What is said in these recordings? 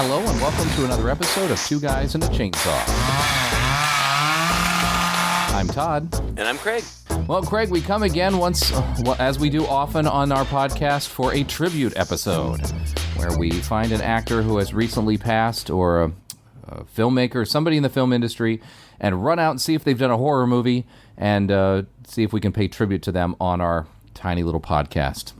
Hello and welcome to another episode of Two Guys and a Chainsaw. I'm Todd. And I'm Craig. Well, Craig, we come again once, as we do often on our podcast, for a tribute episode, where we find an actor who has recently passed, or a filmmaker, somebody in the film industry, and run out and see if they've done a horror movie, and see if we can pay tribute to them on our tiny little podcast,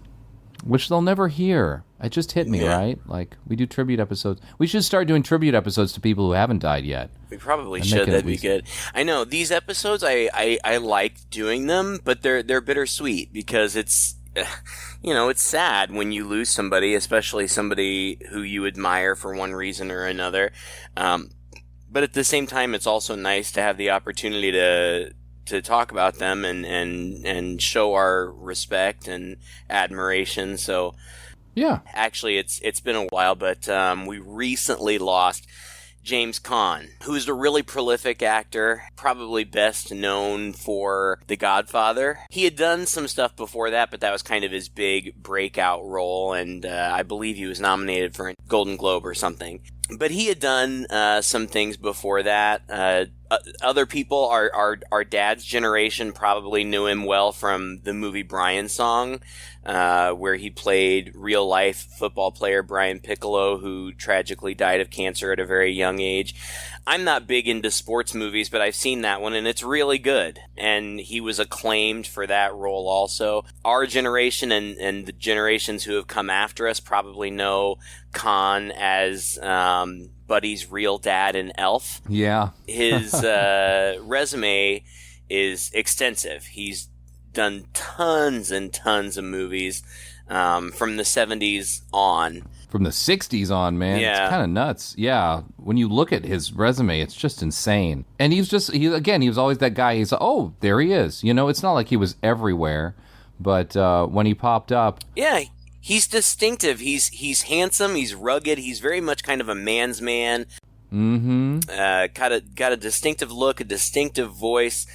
which they'll never hear. It just hit me, right? Like, we do tribute episodes. We should start doing tribute episodes to people who haven't died yet. We probably should. That'd be good. I know, these episodes, I like doing them, but they're bittersweet because it's, it's sad when you lose somebody, especially somebody who you admire for one reason or another. But at the same time, it's also nice to have the opportunity to talk about them and show our respect and admiration. So, yeah, actually, it's been a while, but we recently lost James Caan, who's a really prolific actor, probably best known for The Godfather. He had done some stuff before that, but that was kind of his big breakout role, and I believe he was nominated for a Golden Globe or something. But he had done some things before that. Other people, our dad's generation, probably knew him well from the movie Brian Song, where he played real-life football player Brian Piccolo, who tragically died of cancer at a very young age. I'm not big into sports movies, but I've seen that one, and it's really good. And he was acclaimed for that role also. Our generation and the generations who have come after us probably know Caan as Buddy's real dad in Elf. Yeah. His resume is extensive. He's done tons and tons of movies from the 70s on. From the 60s on, man. Yeah. It's kind of nuts. Yeah. When you look at his resume, it's just insane. And he was always that guy. He's like, oh, there he is. It's not like he was everywhere, but when he popped up. Yeah. He's distinctive. He's handsome. He's rugged. He's very much kind of a man's man. Mm-hmm. Got a distinctive look, a distinctive voice,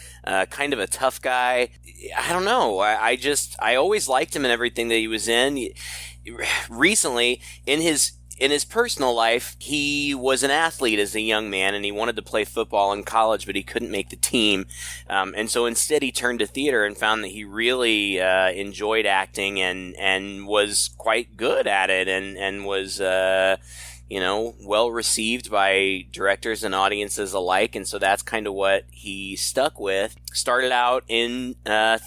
kind of a tough guy. I don't know. I always liked him in everything that he was in. Recently, in his personal life, he was an athlete as a young man, and he wanted to play football in college, but he couldn't make the team. And so instead he turned to theater and found that he really enjoyed acting and was quite good at it and was well received by directors and audiences alike. And so that's kind of what he stuck with. Started out in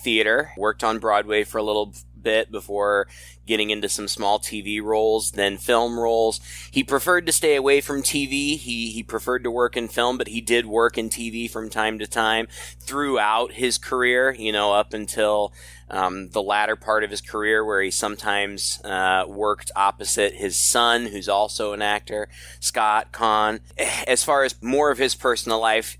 theater, worked on Broadway for a little bit before getting into some small TV roles, then film roles. He preferred to stay away from TV. He preferred to work in film, but he did work in TV from time to time throughout his career, up until the latter part of his career, where he sometimes worked opposite his son, who's also an actor, Scott Caan. As far as more of his personal life,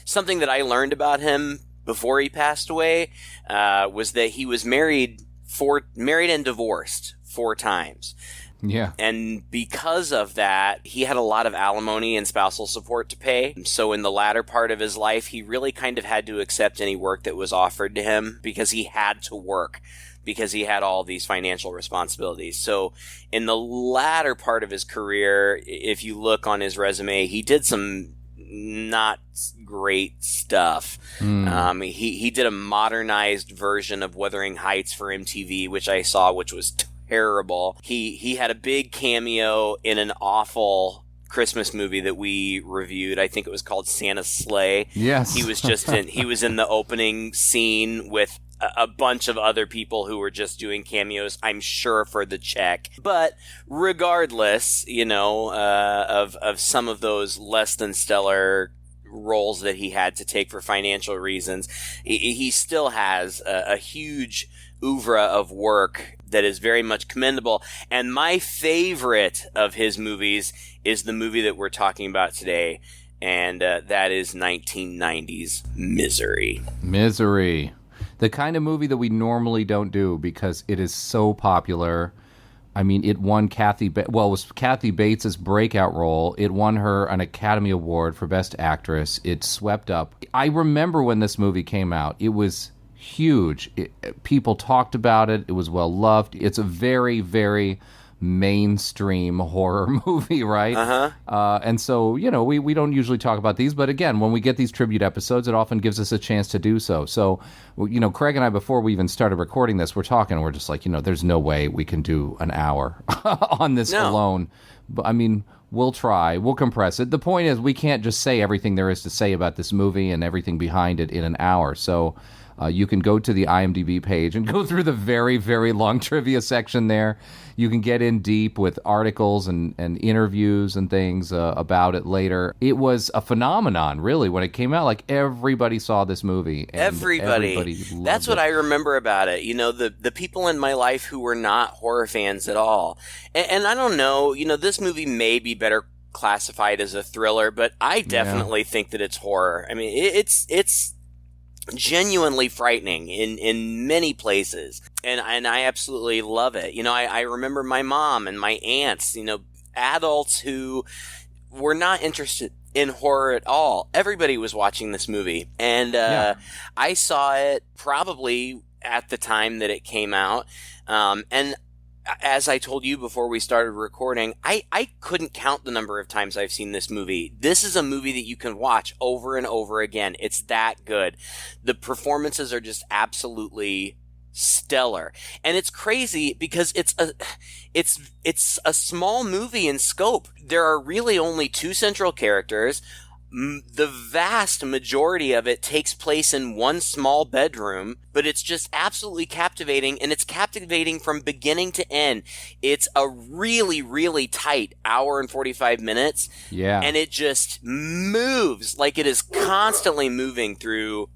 something that I learned about him before he passed away was that he was married and divorced 4 times. Yeah. And because of that, he had a lot of alimony and spousal support to pay. So in the latter part of his life, he really kind of had to accept any work that was offered to him because he had to work, because he had all these financial responsibilities. So in the latter part of his career, if you look on his resume, he did some not great stuff. He did a modernized version of Wuthering Heights for MTV, which I saw, which was terrible. He had a big cameo in an awful Christmas movie that we reviewed. I think it was called Santa's Sleigh. Yes. He was in the opening scene with a bunch of other people who were just doing cameos, I'm sure, for the check. But regardless, of some of those less than stellar roles that he had to take for financial reasons, he still has a huge oeuvre of work that is very much commendable. And my favorite of his movies is the movie that we're talking about today, and that is 1990's Misery. Misery. The kind of movie that we normally don't do because it is so popular. I mean, it won it was Kathy Bates' breakout role. It won her an Academy Award for Best Actress. It swept up. I remember when this movie came out. It was huge. People talked about it. It was well loved. It's a very, very mainstream horror movie, right? And so, we don't usually talk about these, but again, when we get these tribute episodes, it often gives us a chance to do so. So, Craig and I, before we even started recording this, we're just like, there's no way we can do an hour on this alone. But I mean, we'll try. We'll compress it. The point is, we can't just say everything there is to say about this movie and everything behind it in an hour. So you can go to the IMDb page and go through the very, very long trivia section there. You can get in deep with articles and interviews and things about it later. It was a phenomenon, really, when it came out. Like, everybody saw this movie. And everybody loved That's what I remember about it. The people in my life who were not horror fans at all. And I don't know, this movie may be better classified as a thriller, but I definitely think that it's horror. I mean, it's genuinely frightening in many places, and I absolutely love it. I remember my mom and my aunts, adults who were not interested in horror at all. Everybody was watching this movie, and I saw it probably at the time that it came out, and as I told you before we started recording, I couldn't count the number of times I've seen this movie. This is a movie that you can watch over and over again. It's that good. The performances are just absolutely stellar. And it's crazy because it's a small movie in scope. There are really only two central characters. The vast majority of it takes place in one small bedroom, but it's just absolutely captivating, and it's captivating from beginning to end. It's a really, really tight hour and 45 minutes. Yeah. And it just moves like it is constantly moving through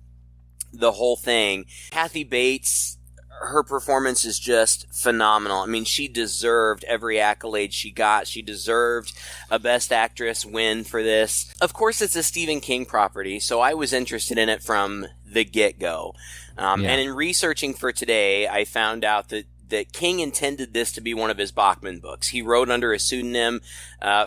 the whole thing. Kathy Bates, her performance is just phenomenal. I mean, she deserved every accolade she got. She deserved a Best Actress win for this. Of course, it's a Stephen King property, so I was interested in it from the get-go. And in researching for today, I found out that King intended this to be one of his Bachman books. He wrote under a pseudonym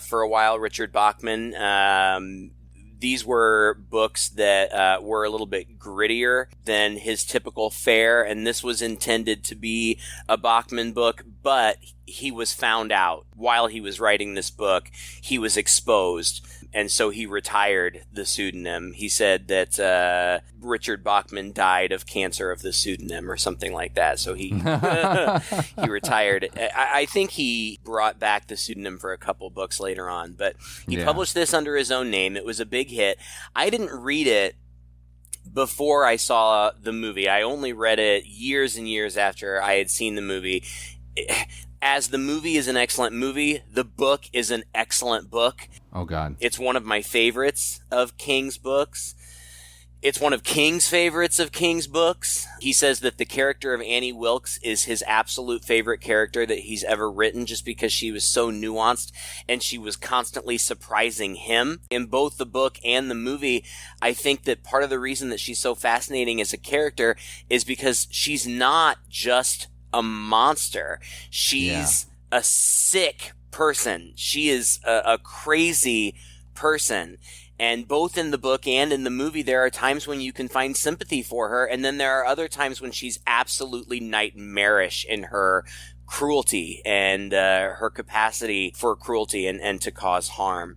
for a while, Richard Bachman. These were books that were a little bit grittier than his typical fare, and this was intended to be a Bachman book, but he was found out while he was writing this book. He was exposed, and so he retired the pseudonym. He said that Richard Bachman died of cancer of the pseudonym or something like that, so he he retired. I think he brought back the pseudonym for a couple books later on, but he published this under his own name. It was a big hit. I didn't read it before I saw the movie. I only read it years and years after I had seen the movie. As the movie is an excellent movie, the book is an excellent book. Oh, God. It's one of my favorites of King's books. It's one of King's favorites of King's books. He says that the character of Annie Wilkes is his absolute favorite character that he's ever written, just because she was so nuanced and she was constantly surprising him. In both the book and the movie, I think that part of the reason that she's so fascinating as a character is because she's not just a monster. She's a sick person. She is a crazy person. And both in the book and in the movie, there are times when you can find sympathy for her, and then there are other times when she's absolutely nightmarish in her cruelty and her capacity for cruelty and to cause harm.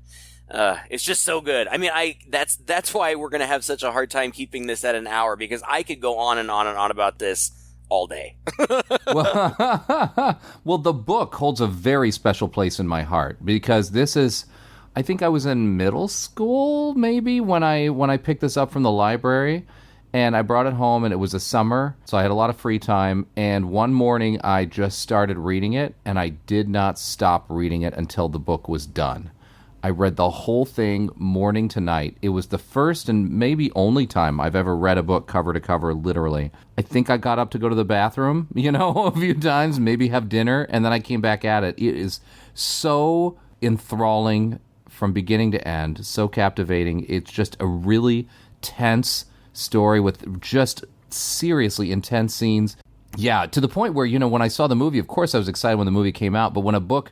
It's just so good. I mean, that's why we're going to have such a hard time keeping this at an hour, because I could go on and on and on about this all day. Well, the book holds a very special place in my heart, because this is, I think I was in middle school maybe when I picked this up from the library, and I brought it home, and it was a summer, so I had a lot of free time, and one morning I just started reading it, and I did not stop reading it until the book was done. I read the whole thing morning to night. It was the first and maybe only time I've ever read a book cover to cover, literally. I think I got up to go to the bathroom, a few times, maybe have dinner, and then I came back at it. It is so enthralling from beginning to end, so captivating. It's just a really tense story with just seriously intense scenes. Yeah, to the point where, when I saw the movie, of course I was excited when the movie came out, but when a book,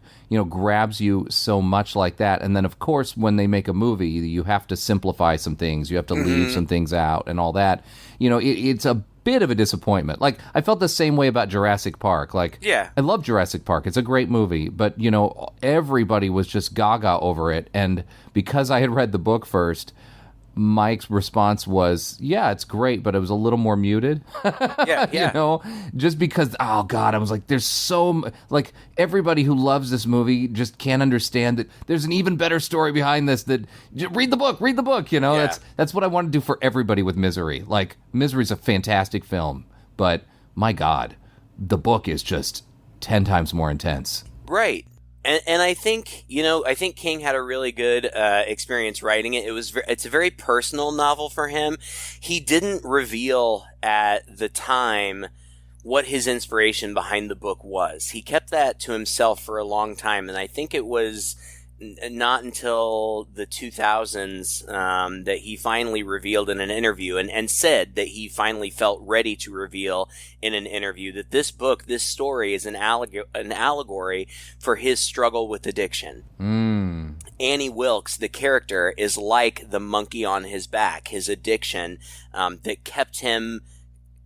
grabs you so much like that, and then of course when they make a movie, you have to simplify some things, you have to leave some things out and all that. It's a bit of a disappointment. Like, I felt the same way about Jurassic Park. Like, Yeah. I love Jurassic Park. It's a great movie, but, you know, everybody was just gaga over it. And because I had read the book first, Mike's response was, yeah, it's great, but it was a little more muted. Yeah. You know, just because, oh God, I was like, like, everybody who loves this movie just can't understand that there's an even better story behind this, that read the book, you know. Yeah. That's what I want to do for everybody with Misery. Like, Misery's a fantastic film, but my God, the book is just 10 times more intense. Right. And I think, you know, King had a really good experience writing it. It's a very personal novel for him. He didn't reveal at the time what his inspiration behind the book was. He kept that to himself for a long time, and I think it was not until the 2000s that he finally revealed in an interview and said that he finally felt ready to reveal in an interview that this story is an allegory for his struggle with addiction. Annie Wilkes, the character, is like the monkey on his back, his addiction that kept him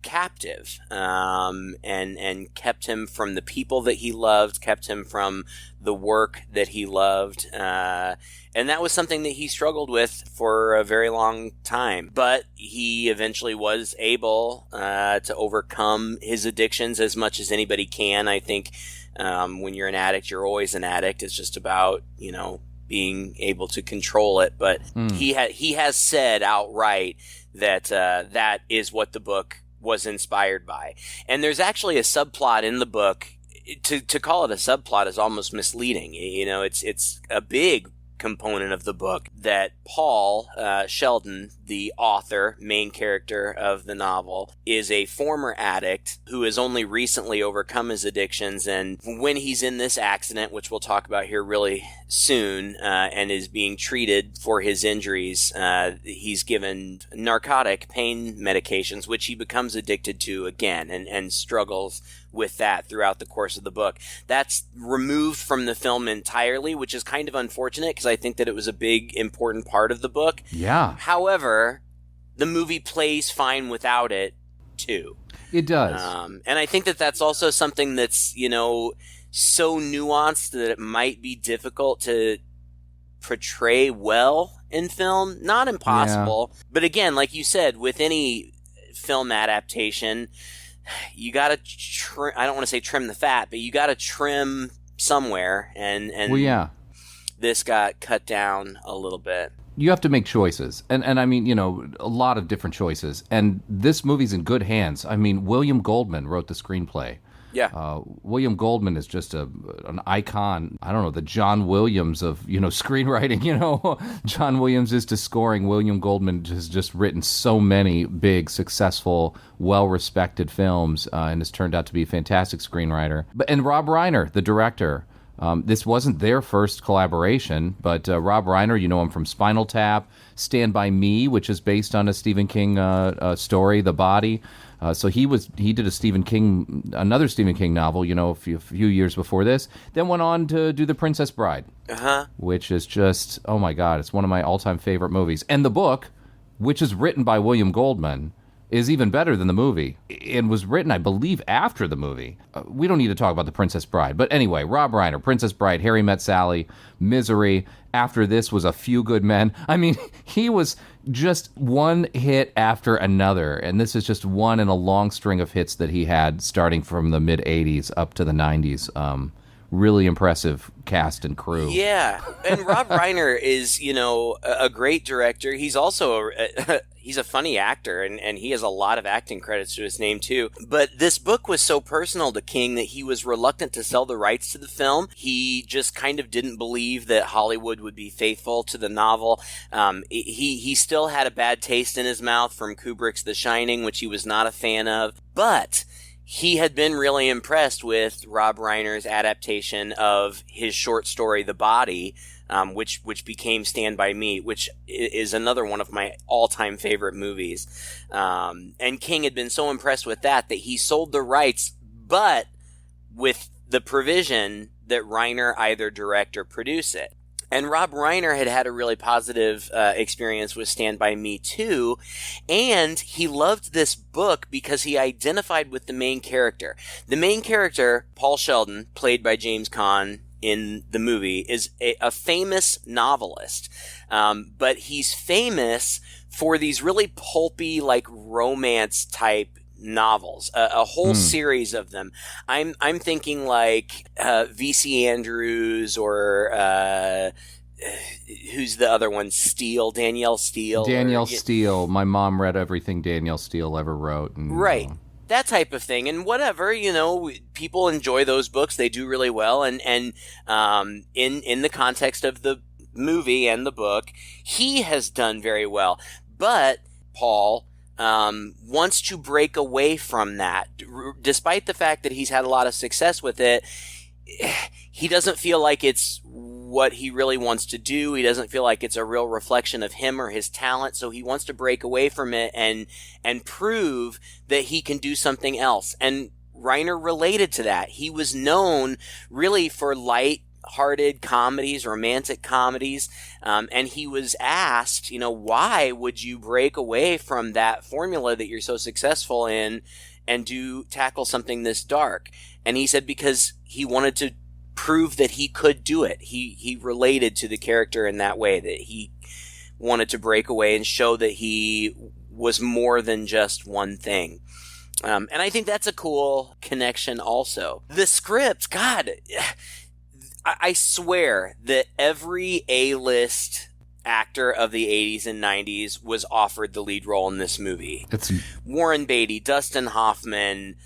captive and kept him from the people that he loved, kept him from the work that he loved, and that was something that he struggled with for a very long time. But he eventually was able to overcome his addictions as much as anybody can. I think when you're an addict, you're always an addict. It's just about, you know, being able to control it. But he has said outright that that is what the book was inspired by. And there's actually a subplot in the book. To call it a subplot is almost misleading. You know, it's a big component of the book that Paul Sheldon, the author, main character of the novel, is a former addict who has only recently overcome his addictions. And when he's in this accident, which we'll talk about here really soon, and is being treated for his injuries, he's given narcotic pain medications, which he becomes addicted to again and struggles with that throughout the course of the book. That's removed from the film entirely, which is kind of unfortunate because I think that it was a big, important part of the book. Yeah. However, the movie plays fine without it, too. It does. And I think that that's also something that's, you know, so nuanced that it might be difficult to portray well in film. Not impossible. Yeah. But again, like you said, with any film adaptation, you got to I don't want to say trim the fat, but you got to trim somewhere, and well, yeah. This got cut down a little bit. You have to make choices, and I mean, you know, a lot of different choices, and this movie's in good hands. I mean, William Goldman wrote the screenplay. Yeah. William Goldman is just an icon. I don't know, the John Williams of, you know, screenwriting, you know. John Williams is to scoring. William Goldman has just written so many big, successful, well-respected films and has turned out to be a fantastic screenwriter. And Rob Reiner, the director. This wasn't their first collaboration, but Rob Reiner, you know him from Spinal Tap, Stand By Me, which is based on a Stephen King story, The Body. So he did another Stephen King novel, you know, a few years before this. Then went on to do The Princess Bride, which is just, oh my God, it's one of my all-time favorite movies. And the book, which is written by William Goldman, is even better than the movie, and was written, I believe, after the movie. We don't need to talk about The Princess Bride, but anyway, Rob Reiner, Princess Bride, Harry Met Sally, Misery. After this was A Few Good Men. I mean, he was just one hit after another, and this is just one in a long string of hits that he had starting from the mid-'80s up to the '90s. Really impressive cast and crew. Yeah, and Rob Reiner is, you know, a great director. He's also he's a funny actor, and he has a lot of acting credits to his name too. But this book was so personal to King that he was reluctant to sell the rights to the film. He just kind of didn't believe that Hollywood would be faithful to the novel. He still had a bad taste in his mouth from Kubrick's The Shining, which he was not a fan of. But he had been really impressed with Rob Reiner's adaptation of his short story, The Body, which became Stand By Me, which is another one of my all-time favorite movies. And King had been so impressed with that he sold the rights, but with the provision that Reiner either direct or produce it. And Rob Reiner had a really positive experience with Stand By Me too, and he loved this book because he identified with the main character. The main character, Paul Sheldon, played by James Caan in the movie, is a famous novelist, but he's famous for these really pulpy, like romance type novels, a whole series of them. I'm thinking like V.C. Andrews or who's the other one? Danielle Steele. Danielle Steele. My mom read everything Danielle Steele ever wrote. And, right. That type of thing. And whatever, people enjoy those books. They do really well. And in the context of the movie and the book, he has done very well. But Paul wants to break away from that. Despite the fact that he's had a lot of success with it, he doesn't feel like it's what he really wants to do. He doesn't feel like it's a real reflection of him or his talent, so he wants to break away from it and prove that he can do something else. And Reiner related to that. He was known really for light-hearted comedies, romantic comedies, and he was asked, why would you break away from that formula that you're so successful in and tackle something this dark? And he said because he wanted to prove that he could do it. He related to the character in that way, that he wanted to break away and show that he was more than just one thing. And I think that's a cool connection also. The script, God, I swear that every A-list actor of the 80s and 90s was offered the lead role in this movie. Warren Beatty, Dustin Hoffman,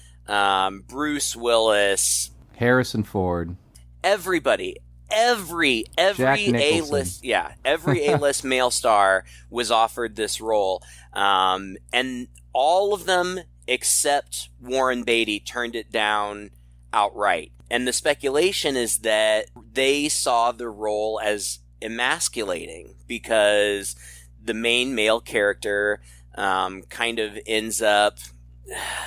Bruce Willis, Harrison Ford. Everybody, every A-list, every A-list male star was offered this role, and all of them except Warren Beatty turned it down outright. And the speculation is that they saw the role as emasculating because the main male character kind of ends up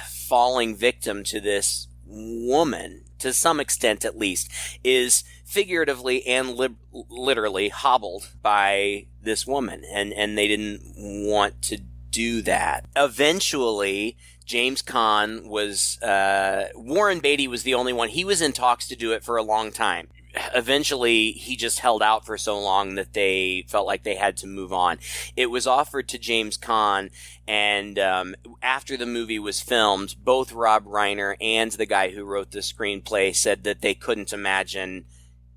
falling victim to this woman, to some extent at least, is figuratively and literally hobbled by this woman, and they didn't want to do that. Eventually, James Caan was Warren Beatty was the only one. He was in talks to do it for a long time. Eventually, he just held out for so long that they felt like they had to move on. It was offered to James Caan, and after the movie was filmed, both Rob Reiner and the guy who wrote the screenplay said that they couldn't imagine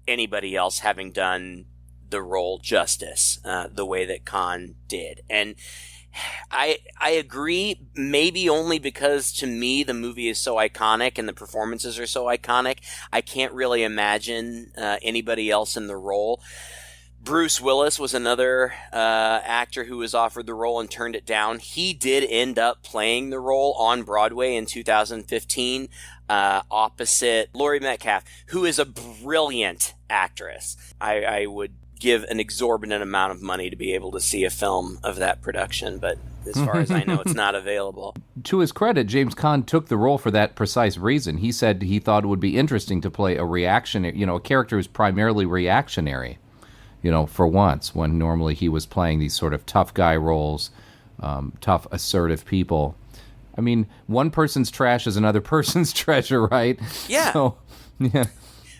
anybody else having done the role justice the way that Caan did. And I agree, maybe only because to me the movie is so iconic and the performances are so iconic. I can't really imagine anybody else in the role. Bruce Willis was another actor who was offered the role and turned it down. He did end up playing the role on Broadway in 2015 opposite Laurie Metcalf, who is a brilliant actress. I would give an exorbitant amount of money to be able to see a film of that production, but as far as I know, it's not available. To his credit, James Caan took the role for that precise reason. He said he thought it would be interesting to play a reactionary, a character who's primarily reactionary, for once, when normally he was playing these sort of tough guy roles, tough, assertive people. I mean, one person's trash is another person's treasure, right? Yeah. So, yeah.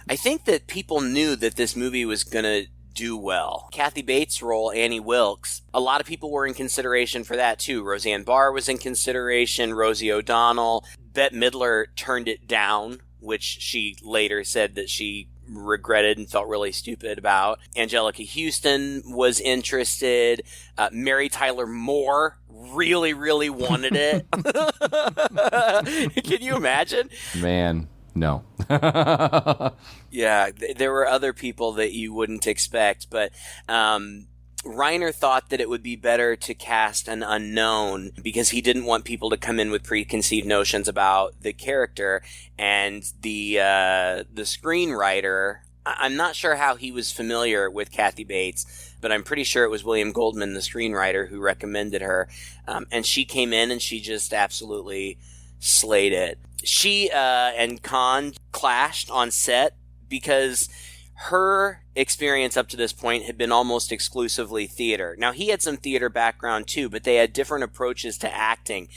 I think that people knew that this movie was going to do well. Kathy Bates' role, Annie Wilkes, a lot of people were in consideration for that too. Roseanne Barr was in consideration, Rosie O'Donnell. Bette Midler turned it down, which she later said that she regretted and felt really stupid about. Angelica Houston was interested. Mary Tyler Moore really, really wanted it. Can you imagine? Man. No. Yeah, there were other people that you wouldn't expect, but Reiner thought that it would be better to cast an unknown because he didn't want people to come in with preconceived notions about the character. And the screenwriter, I'm not sure how he was familiar with Kathy Bates, but I'm pretty sure it was William Goldman, the screenwriter, who recommended her. And she came in and she just absolutely slayed it. She and Caan clashed on set because her experience up to this point had been almost exclusively theater. Now, he had some theater background too, but they had different approaches to acting.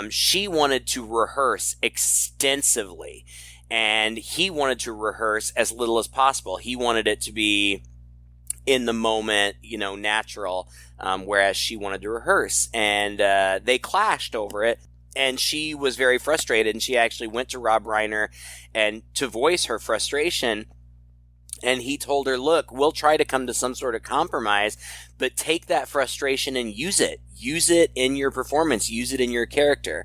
She wanted to rehearse extensively, and he wanted to rehearse as little as possible. He wanted it to be in the moment, natural, whereas she wanted to rehearse. And they clashed over it. And she was very frustrated, and she actually went to Rob Reiner and to voice her frustration. And he told her, look, we'll try to come to some sort of compromise, but take that frustration and use it. Use it in your performance. Use it in your character.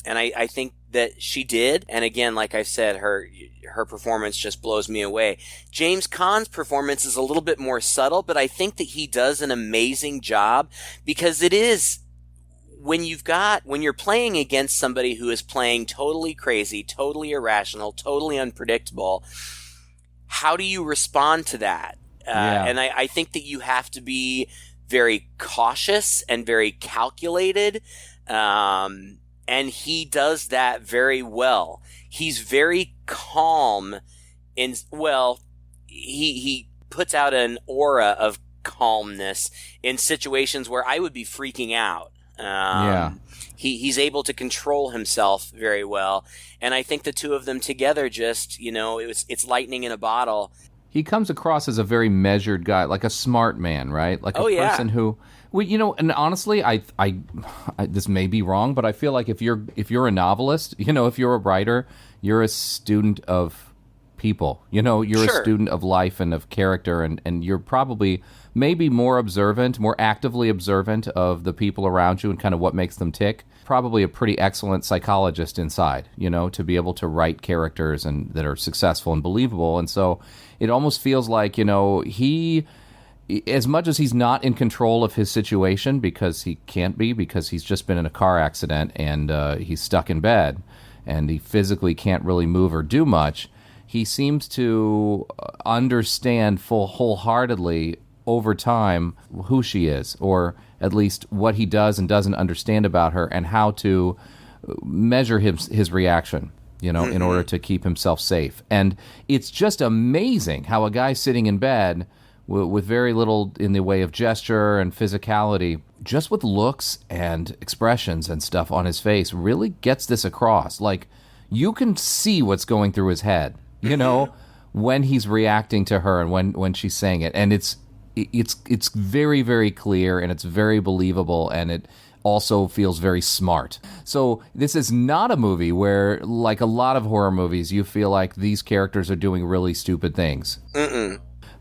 And I think that she did. And again, like I said, her performance just blows me away. James Caan's performance is a little bit more subtle, but I think that he does an amazing job, because it is, when you're playing against somebody who is playing totally crazy, totally irrational, totally unpredictable, how do you respond to that? And I think that you have to be very cautious and very calculated. And he does that very well. He's very calm he puts out an aura of calmness in situations where I would be freaking out. He's able to control himself very well, and I think the two of them together just, it's lightning in a bottle. He comes across as a very measured guy, like a smart man, right? Like a person who, and honestly, I this may be wrong, but I feel like if you're a novelist, if you're a writer, you're a student of people. You're a student of life and of character, and you're probably maybe more actively observant of the people around you and kind of what makes them tick. Probably a pretty excellent psychologist inside, to be able to write characters and that are successful and believable. And so it almost feels like, he, as much as he's not in control of his situation, because he can't be, because he's just been in a car accident and he's stuck in bed and he physically can't really move or do much, he seems to understand wholeheartedly over time who she is, or at least what he does and doesn't understand about her, and how to measure his reaction, in order to keep himself safe. And it's just amazing how a guy sitting in bed with very little in the way of gesture and physicality, just with looks and expressions and stuff on his face, really gets this across. Like, you can see what's going through his head, when he's reacting to her and when she's saying it. And it's very, very clear, and it's very believable, and it also feels very smart. So this is not a movie where, like a lot of horror movies, you feel like these characters are doing really stupid things.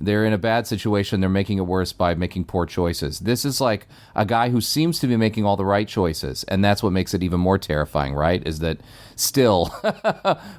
They're in a bad situation. They're making it worse by making poor choices. This is like a guy who seems to be making all the right choices, and that's what makes it even more terrifying, right? Is that still,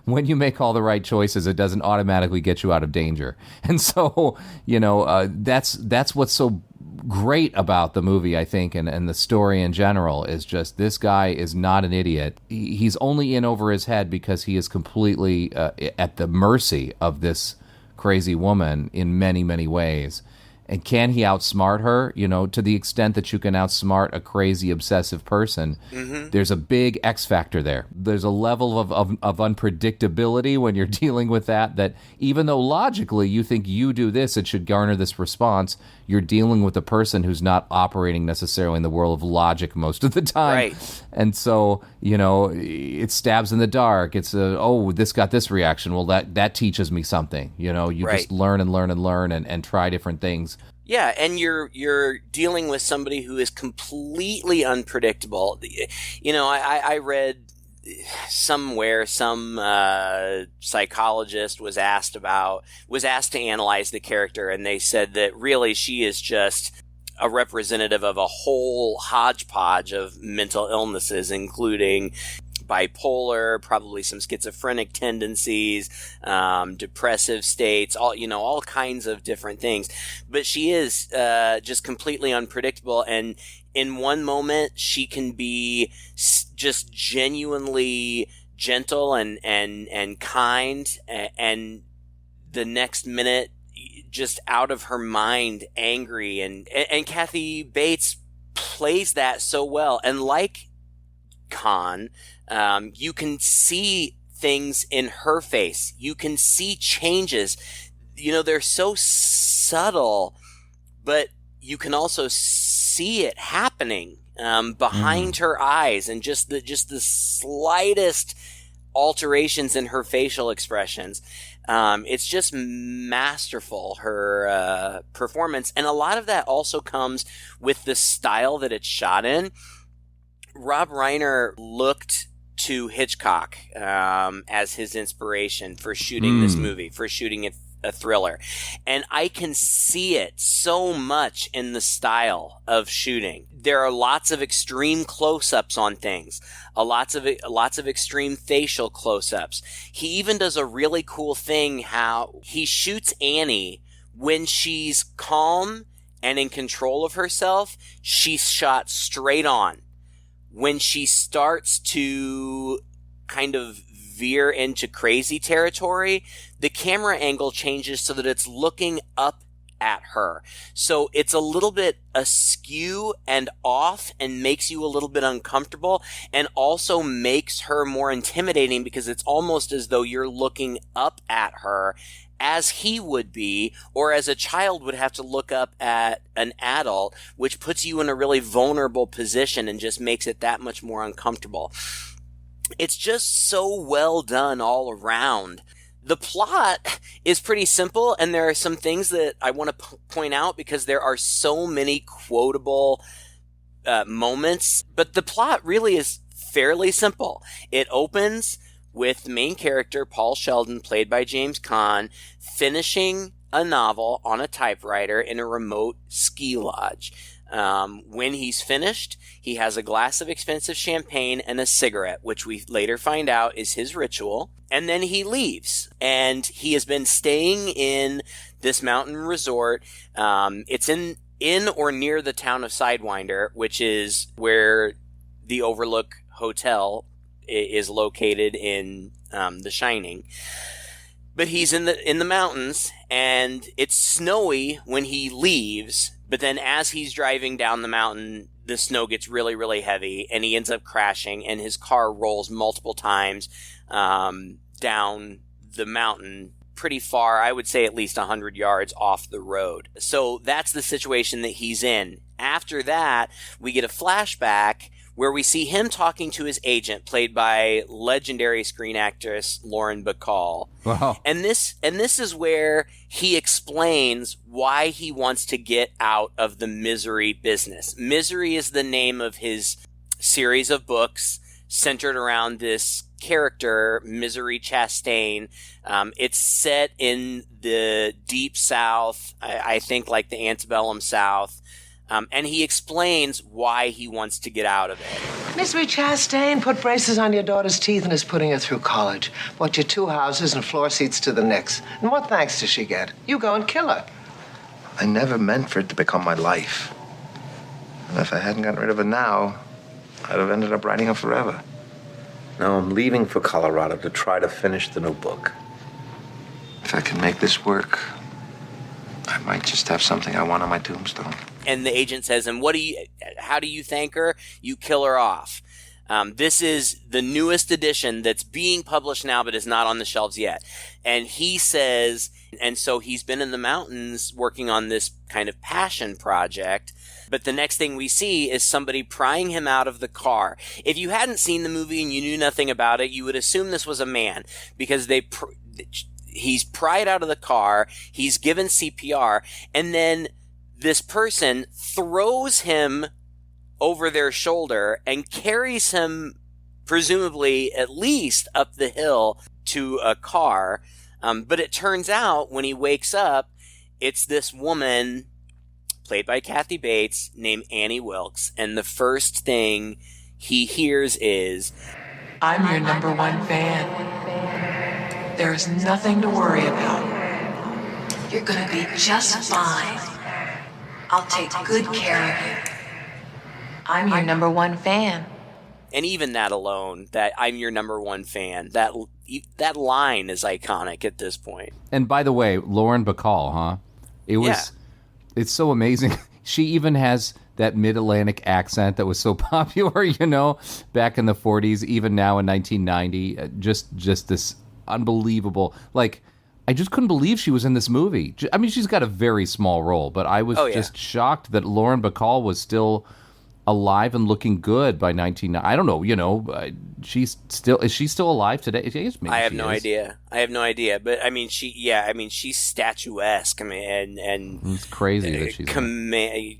when you make all the right choices, it doesn't automatically get you out of danger. And so, that's what's so great about the movie, I think, and the story in general, is just, this guy is not an idiot. He's only in over his head because he is completely at the mercy of this crazy woman in many, many ways. And can he outsmart her? To the extent that you can outsmart a crazy, obsessive person, there's a big X factor there. There's a level of unpredictability when you're dealing with that even though logically you think you do this, it should garner this response, you're dealing with a person who's not operating necessarily in the world of logic most of the time. Right. And so, it stabs in the dark. It's this got this reaction. Well, that teaches me something. You just learn and learn and learn and try different things. Yeah, and you're dealing with somebody who is completely unpredictable. I read somewhere some psychologist was asked to analyze the character, and they said that really she is just a representative of a whole hodgepodge of mental illnesses, including bipolar, probably some schizophrenic tendencies, depressive states, all kinds of different things. But she is just completely unpredictable, and in one moment she can be just genuinely gentle and kind, and the next minute just out of her mind, angry, and Kathy Bates plays that so well. And like Caan, you can see things in her face. You can see changes. they're so subtle, but you can also see it happening behind her eyes, and just the slightest alterations in her facial expressions. It's just masterful, her performance. And a lot of that also comes with the style that it's shot in. Rob Reiner looked to Hitchcock as his inspiration for shooting this movie, for shooting a thriller. And I can see it so much in the style of shooting. There are lots of extreme close-ups on things, lots of extreme facial close-ups. He even does a really cool thing how he shoots Annie when she's calm and in control of herself. She's shot straight on. When she starts to kind of veer into crazy territory, the camera angle changes so that it's looking up at her. So it's a little bit askew and off and makes you a little bit uncomfortable, and also makes her more intimidating because it's almost as though you're looking up at her as he would be, or as a child would have to look up at an adult, which puts you in a really vulnerable position and just makes it that much more uncomfortable. It's just so well done all around. The plot is pretty simple, and there are some things that I want to point out because there are so many quotable moments, but the plot really is fairly simple. It opens with the main character, Paul Sheldon, played by James Caan, finishing a novel on a typewriter in a remote ski lodge. When he's finished, he has a glass of expensive champagne and a cigarette, which we later find out is his ritual. And then he leaves. And he has been staying in this mountain resort. It's in or near the town of Sidewinder, which is where the Overlook Hotel is located in The Shining. But he's in the mountains, and it's snowy when he leaves. But then as he's driving down the mountain, the snow gets really, really heavy, and he ends up crashing, and his car rolls multiple times down the mountain, pretty far, I would say at least 100 yards off the road. So that's the situation that he's in. After that, we get a flashback where we see him talking to his agent, played by legendary screen actress Lauren Bacall. Wow. And this is where he explains why he wants to get out of the Misery business. Misery is the name of his series of books centered around this character, Misery Chastain. It's set in the Deep South, I think like the antebellum South. And he explains why he wants to get out of it. Misery Chastain put braces on your daughter's teeth and is putting her through college. Bought you 2 houses and floor seats to the Knicks. And what thanks does she get? You go and kill her. I never meant for it to become my life. And if I hadn't gotten rid of it now, I'd have ended up writing her forever. Now I'm leaving for Colorado to try to finish the new book. If I can make this work, I might just have something I want on my tombstone. And the agent says, and how do you thank her? You kill her off. This is the newest edition that's being published now, but is not on the shelves yet. And he says, and so he's been in the mountains working on this kind of passion project. But the next thing we see is somebody prying him out of the car. If you hadn't seen the movie and you knew nothing about it, you would assume this was a man, because he's pried out of the car, he's given CPR, and then this person throws him over their shoulder and carries him, presumably at least up the hill to a car. But it turns out when he wakes up, it's this woman, played by Kathy Bates, named Annie Wilkes. And the first thing he hears is, "I'm your number one fan. There's nothing to worry about. You're gonna be just fine. I'll take good care of you. I'm your number one fan." And even that alone, that "I'm your number one fan," that line is iconic at this point. And by the way, Lauren Bacall, huh? It's so amazing. She even has that mid-Atlantic accent that was so popular, back in the 40s, even now in 1990. Just this unbelievable, like, I just couldn't believe she was in this movie. I mean, she's got a very small role, but I was just shocked that Lauren Bacall was still alive and looking good by 19. I don't know, is she still alive today? I have no idea. But I mean, she's statuesque. I mean, and it's crazy that she's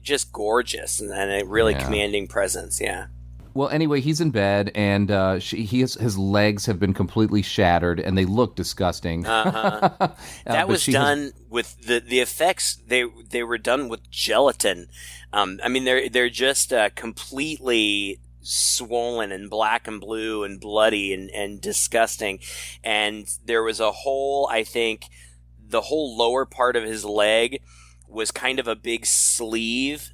just gorgeous and a really commanding presence. Yeah. Well, anyway, he's in bed, and his legs have been completely shattered, and they look disgusting. That was done with the effects. They were done with gelatin. I mean, they're just completely swollen and black and blue and bloody and disgusting. And there was a hole. I think the whole lower part of his leg was kind of a big sleeve.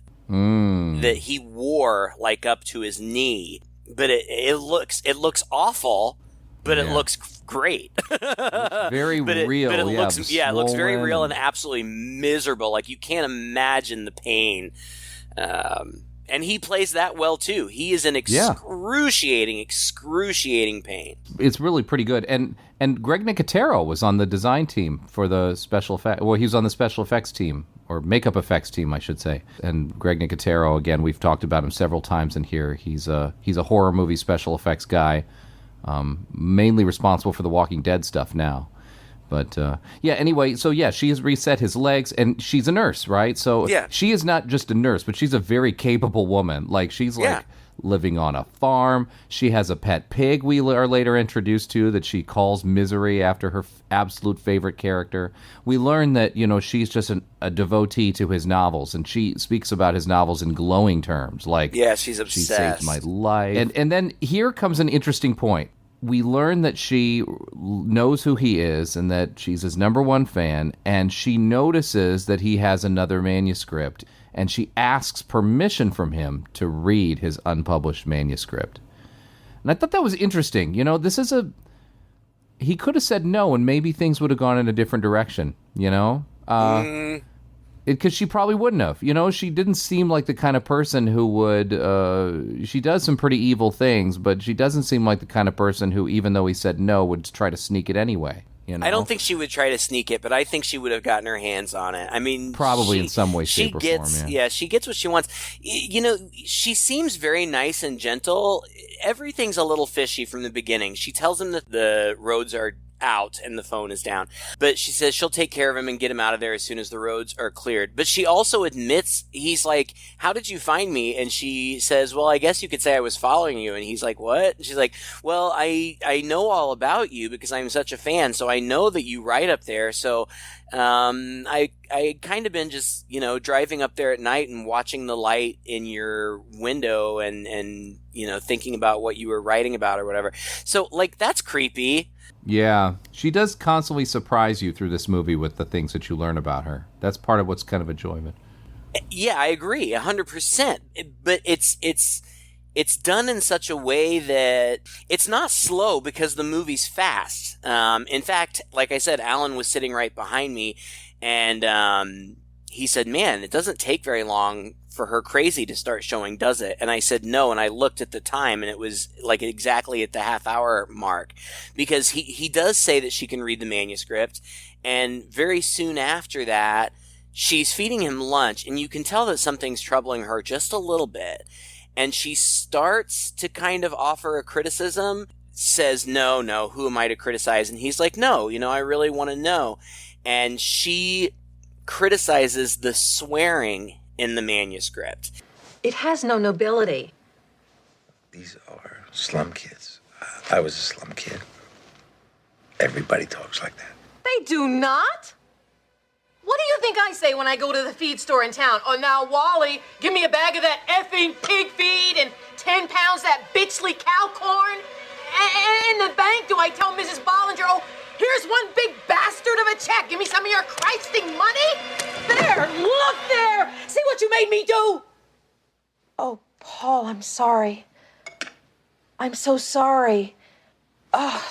That he wore like up to his knee, but it looks awful, but it looks great. Very real. But it looks very real and absolutely miserable. Like you can't imagine the pain. And he plays that well too. He is in excruciating pain. It's really pretty good. And Greg Nicotero was on the design team for the special effects. Well, he was on the special effects team, or makeup effects team, I should say. And Greg Nicotero, again, we've talked about him several times in here. He's a horror movie special effects guy, mainly responsible for the Walking Dead stuff now. But, anyway, so, she has reset his legs, and she's a nurse, right? So she is not just a nurse, but she's a very capable woman. Like, she's, living on a farm. She has a pet pig we are later introduced to that she calls Misery after her absolute favorite character. We learn that, she's just a devotee to his novels, and she speaks about his novels in glowing terms. Like, she's obsessed. She saved my life. And then here comes an interesting point. We learn that she knows who he is and that she's his number one fan, and she notices that he has another manuscript, and she asks permission from him to read his unpublished manuscript. And I thought that was interesting. He could have said no, and maybe things would have gone in a different direction, Because she probably wouldn't have. She didn't seem like the kind of person who would... she does some pretty evil things, but she doesn't seem like the kind of person who, even though he said no, would try to sneak it anyway. I don't think she would try to sneak it, but I think she would have gotten her hands on it. I mean... Probably in some way, shape, or form, yeah. She gets what she wants. She seems very nice and gentle. Everything's a little fishy from the beginning. She tells him that the roads are out and the phone is down. But she says she'll take care of him and get him out of there as soon as the roads are cleared. But she also admits, he's like, how did you find me? And she says, well, I guess you could say I was following you. And he's like, what? And she's like, well, I know all about you because I'm such a fan. So I know that you write up there. So I kind of been just, driving up there at night and watching the light in your window and thinking about what you were writing about or whatever. So, that's creepy. Yeah, she does constantly surprise you through this movie with the things that you learn about her. That's part of what's kind of enjoyment. Yeah, I agree, 100%. But it's done in such a way that it's not slow because the movie's fast. In fact, like I said, Alan was sitting right behind me, and he said, man, it doesn't take very long for her crazy to start showing, does it? And I said no, and I looked at the time, and it was exactly at the half-hour mark, because he does say that she can read the manuscript, and very soon after that, she's feeding him lunch, and you can tell that something's troubling her just a little bit, and she starts to kind of offer a criticism, says, no, who am I to criticize? And he's like, no, I really want to know. And she criticizes the swearing in the manuscript. It has no nobility. These are slum kids. I was a slum kid. Everybody talks like that. They do not. What do you think I say when I go to the feed store in town? Oh, now, Wally, give me a bag of that effing pig feed and 10 pounds that bitchly cow corn. And in the bank, do I tell Mrs. Bollinger, oh, here's one big bastard of a check. Give me some of your Christing money. There, look there. See what you made me do? Oh, Paul, I'm sorry. I'm so sorry. Oh,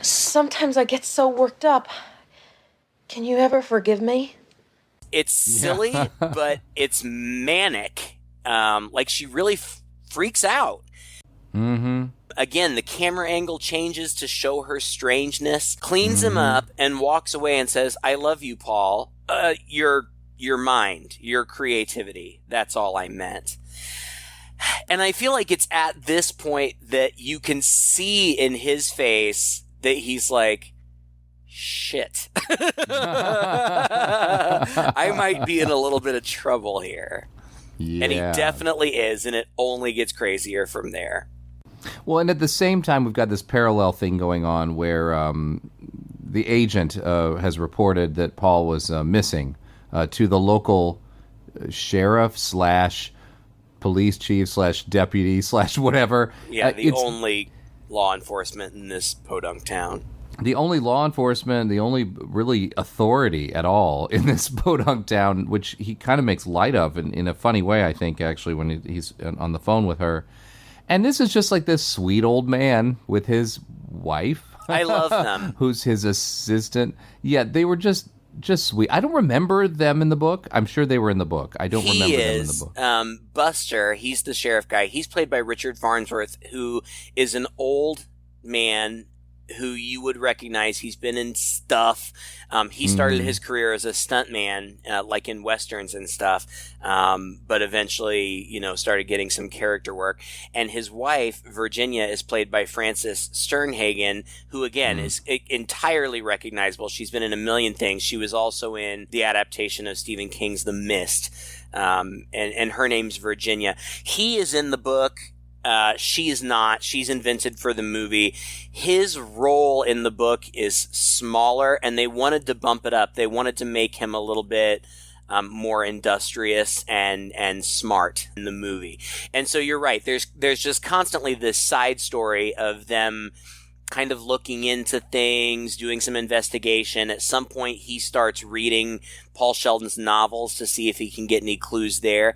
sometimes I get so worked up. Can you ever forgive me? It's silly, but it's manic. She really freaks out. Mm-hmm. Again, the camera angle changes to show her strangeness, cleans him up, and walks away and says, I love you, Paul. Your mind, your creativity. That's all I meant. And I feel like it's at this point that you can see in his face that he's like, shit. I might be in a little bit of trouble here. Yeah. And he definitely is, and it only gets crazier from there. Well, and at the same time, we've got this parallel thing going on where the agent has reported that Paul was missing to the local sheriff / police chief / deputy / whatever. Yeah, the only law enforcement in this podunk town. The only law enforcement, the only really authority at all in this podunk town, which he kind of makes light of in a funny way, I think, actually, when he's on the phone with her. And this is just like this sweet old man with his wife. I love them. Who's his assistant. Yeah, they were just sweet. I don't remember them in the book. I'm sure they were in the book. I don't remember them in the book. Buster, he's the sheriff guy. He's played by Richard Farnsworth, who is an old man who you would recognize. He's been in stuff. He started his career as a stuntman, like in westerns and stuff, but eventually, started getting some character work. And his wife, Virginia, is played by Frances Sternhagen, who, again, is entirely recognizable. She's been in a million things. She was also in the adaptation of Stephen King's The Mist, and her name's Virginia. He is in the book. She is not. She's invented for the movie. His role in the book is smaller, and they wanted to bump it up. They wanted to make him a little bit more industrious and smart in the movie. And so you're right. There's just constantly this side story of them kind of looking into things, doing some investigation. At some point, he starts reading Paul Sheldon's novels to see if he can get any clues there.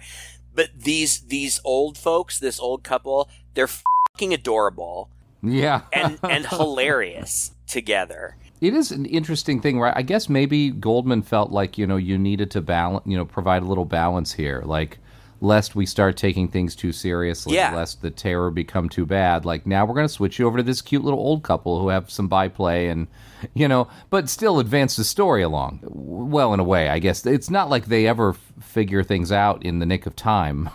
But these old folks, this old couple, they're fucking adorable. Yeah. and hilarious together. It is an interesting thing, right? I guess maybe Goldman felt like, you needed to balance, provide a little balance here, like lest we start taking things too seriously, lest the terror become too bad. Like, now we're going to switch you over to this cute little old couple who have some byplay and, but still advance the story along. Well, in a way, I guess. It's not like they ever figure things out in the nick of time,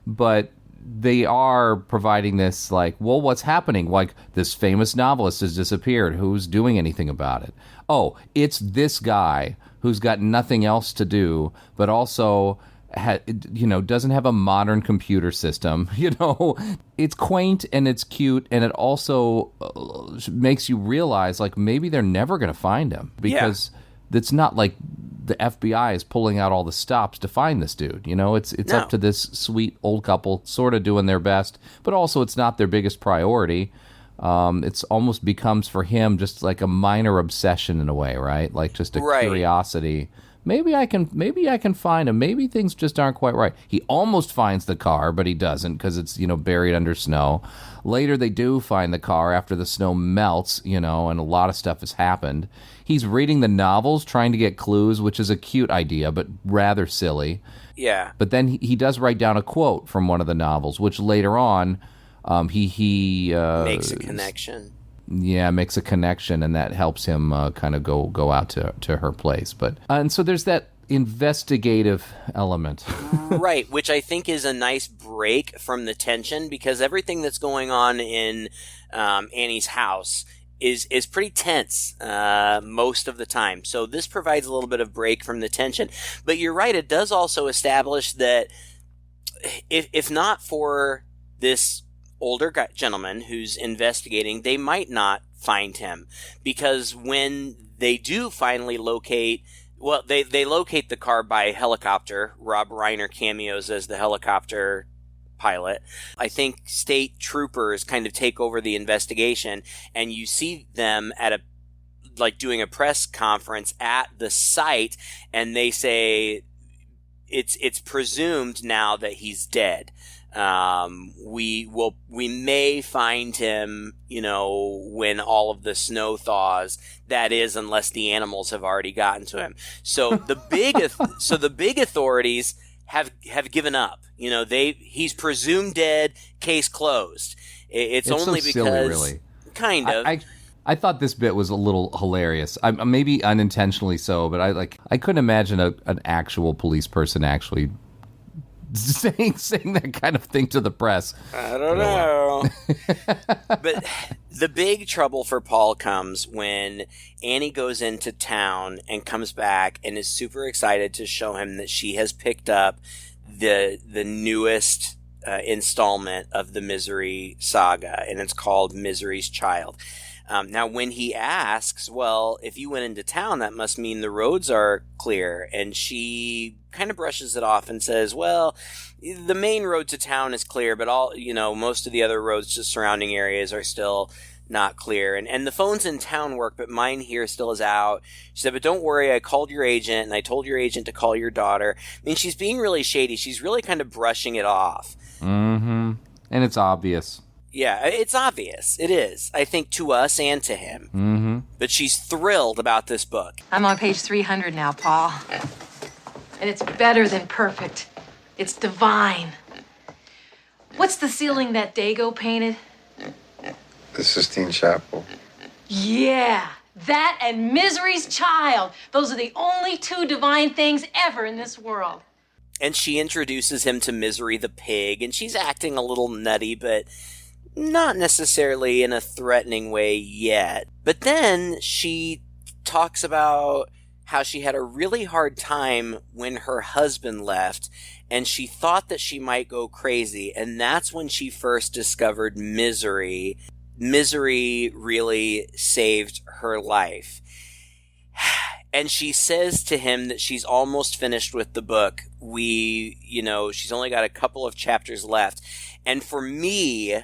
but they are providing this, like, well, what's happening? Like, this famous novelist has disappeared. Who's doing anything about it? Oh, it's this guy who's got nothing else to do, but also doesn't have a modern computer system. It's quaint and it's cute, and it also makes you realize, like, maybe they're never going to find him, because it's not like the FBI is pulling out all the stops to find this dude. It's up to this sweet old couple sort of doing their best, but also it's not their biggest priority. It's almost becomes for him just like a minor obsession in a way, right? Like just a curiosity. Maybe I can find him. Maybe things just aren't quite right. He almost finds the car, but he doesn't because it's, buried under snow. Later, they do find the car after the snow melts, and a lot of stuff has happened. He's reading the novels, trying to get clues, which is a cute idea, but rather silly. Yeah. But then he does write down a quote from one of the novels, which later on he makes a connection. Yeah, makes a connection, and that helps him kind of go out to her place. But and so there's that investigative element. Right, which I think is a nice break from the tension, because everything that's going on in Annie's house is pretty tense most of the time. So this provides a little bit of break from the tension. But you're right, it does also establish that if not for this older gentleman who's investigating, they might not find him, because when they do finally locate, well, they locate the car by helicopter. Rob Reiner cameos as the helicopter pilot. I think state troopers kind of take over the investigation, and you see them at doing a press conference at the site, and they say it's presumed now that he's dead. We may find him, when all of the snow thaws. That is, unless the animals have already gotten to him. So the big authorities have given up. He's presumed dead, case closed. It's so only silly, because really. Kind of. I thought this bit was a little hilarious. Maybe unintentionally so, but I couldn't imagine an actual police person actually saying that kind of thing to the press. I don't know. But the big trouble for Paul comes when Annie goes into town and comes back and is super excited to show him that she has picked up the newest installment of the Misery saga, and it's called Misery's Child. Now, when he asks, well, if you went into town, that must mean the roads are clear. And she kind of brushes it off and says, well, the main road to town is clear, but most of the other roads to surrounding areas are still not clear. And the phones in town work, but mine here still is out. She said, but don't worry, I called your agent and I told your agent to call your daughter. I mean, she's being really shady. She's really kind of brushing it off. Mm-hmm. And it's obvious. Yeah, it's obvious. It is, I think, to us and to him. Mm-hmm. But she's thrilled about this book. I'm on page 300 now, Paul. And it's better than perfect. It's divine. What's the ceiling that Dago painted? The Sistine Chapel. Yeah, that and Misery's Child. Those are the only two divine things ever in this world. And she introduces him to Misery the pig, and she's acting a little nutty, but not necessarily in a threatening way yet. But then she talks about how she had a really hard time when her husband left, and she thought that she might go crazy, and that's when she first discovered Misery. Misery really saved her life. And she says to him that she's almost finished with the book. She's only got a couple of chapters left. And for me,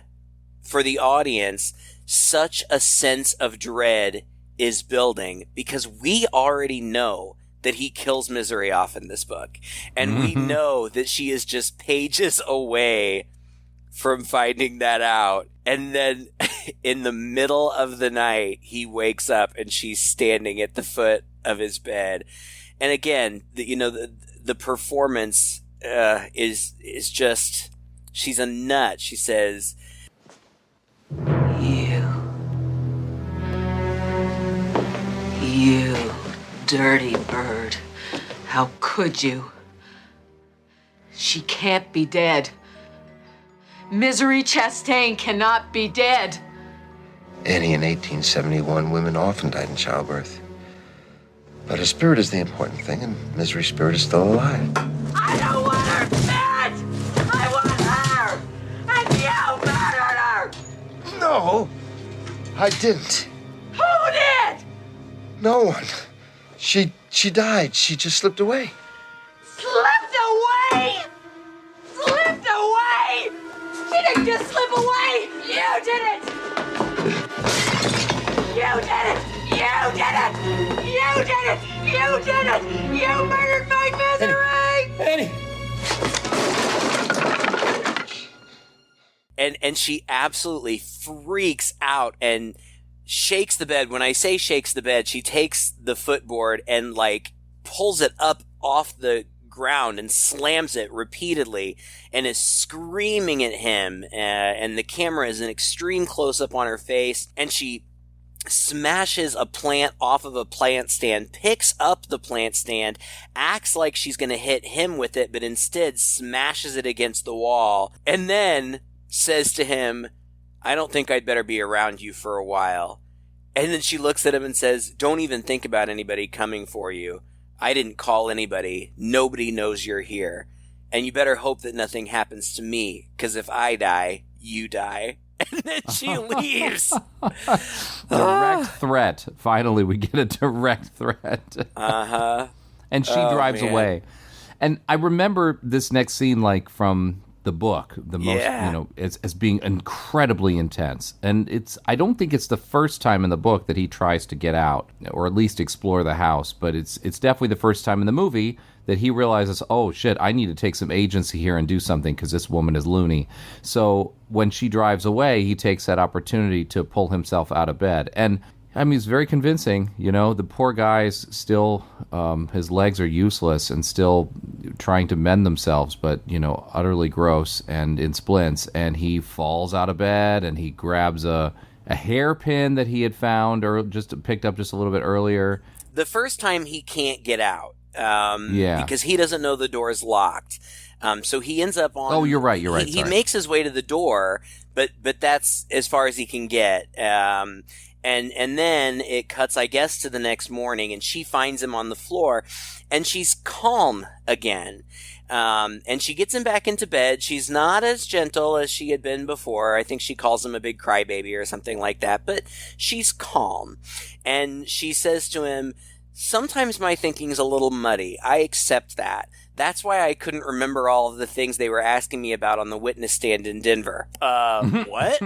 for the audience, such a sense of dread is building because we already know that he kills Misery off in this book. And we know that she is just pages away from finding that out. And then in the middle of the night, he wakes up and she's standing at the foot of his bed. And again, the performance is just, she's a nut. She says, You dirty bird. How could you? She can't be dead. Misery Chastain cannot be dead. Annie, in 1871, women often died in childbirth. But her spirit is the important thing, and Misery's spirit is still alive. I don't want her dead! I want her! And you murdered her! No, I didn't. Who did? No one. She died. She just slipped away. Slipped away? Slipped away? She didn't just slip away! You did it! You did it! You did it! You did it! You did it! You murdered my Misery! and she absolutely freaks out and shakes the bed. When I say shakes the bed, she takes the footboard and pulls it up off the ground and slams it repeatedly and is screaming at him. And the camera is an extreme close-up on her face. And she smashes a plant off of a plant stand, picks up the plant stand, acts like she's going to hit him with it, but instead smashes it against the wall. And then says to him, I don't think I'd better be around you for a while. And then she looks at him and says, don't even think about anybody coming for you. I didn't call anybody. Nobody knows you're here. And you better hope that nothing happens to me, because if I die, you die. And then she leaves. Direct threat. Finally, we get a direct threat. Uh-huh. And she drives away. And I remember this next scene from the book, the most, as being incredibly intense. And I don't think it's the first time in the book that he tries to get out, or at least explore the house, but it's definitely the first time in the movie that he realizes, oh shit, I need to take some agency here and do something because this woman is loony. So when she drives away, he takes that opportunity to pull himself out of bed. And I mean, it's very convincing. The poor guy's still, his legs are useless and still trying to mend themselves, but, utterly gross and in splints. And he falls out of bed and he grabs a hairpin that he had found or just picked up just a little bit earlier. The first time he can't get out because he doesn't know the door is locked. So he ends up on... Oh, you're right. He makes his way to the door, but that's as far as he can get. And then it cuts, I guess, to the next morning, and she finds him on the floor, and she's calm again. And she gets him back into bed. She's not as gentle as she had been before. I think she calls him a big crybaby or something like that, but she's calm. And she says to him, "Sometimes my thinking is a little muddy. I accept that. That's why I couldn't remember all of the things they were asking me about on the witness stand in Denver." What?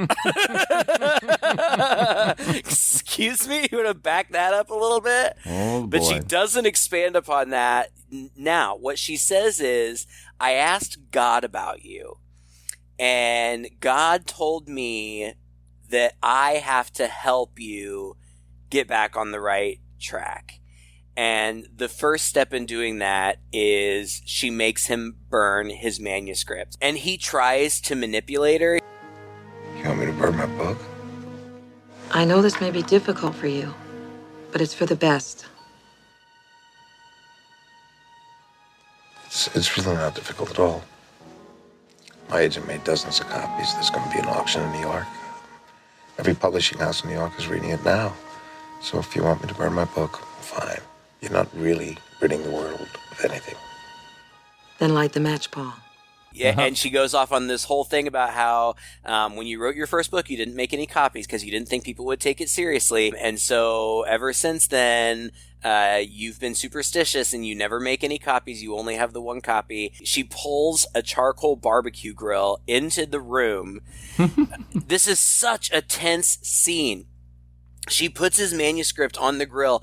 Excuse me? You want to back that up a little bit? Oh, boy. But she doesn't expand upon that. Now, what she says is, "I asked God about you, and God told me that I have to help you get back on the right track. And the first step in doing that is she makes him burn his manuscript. And he tries to manipulate her. You want me to burn my book? I know this may be difficult for you, but it's for the best. It's really not difficult at all. My agent made dozens of copies. There's going to be an auction in New York. Every publishing house in New York is reading it now. So if you want me to burn my book, fine. You're not really ridding the world of anything. Then light the match, Paul. Yeah, and she goes off on this whole thing about how when you wrote your first book, you didn't make any copies because you didn't think people would take it seriously. And so ever since then, you've been superstitious and you never make any copies. You only have the one copy. She pulls a charcoal barbecue grill into the room. This is such a tense scene. She puts his manuscript on the grill,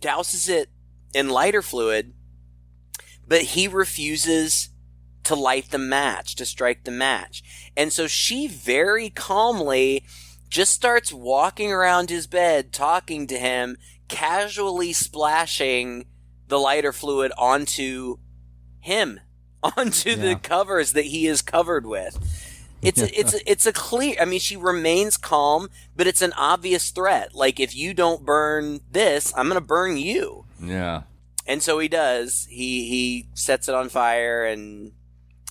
douses it in lighter fluid, but he refuses to light the match, to strike the match. And so she very calmly just starts walking around his bed, talking to him, casually splashing the lighter fluid onto him, onto the covers that he is covered with. It's a clear, I mean, she remains calm, but it's an obvious threat. Like, if you don't burn this, I'm going to burn you. Yeah. And so he does. He sets it on fire, and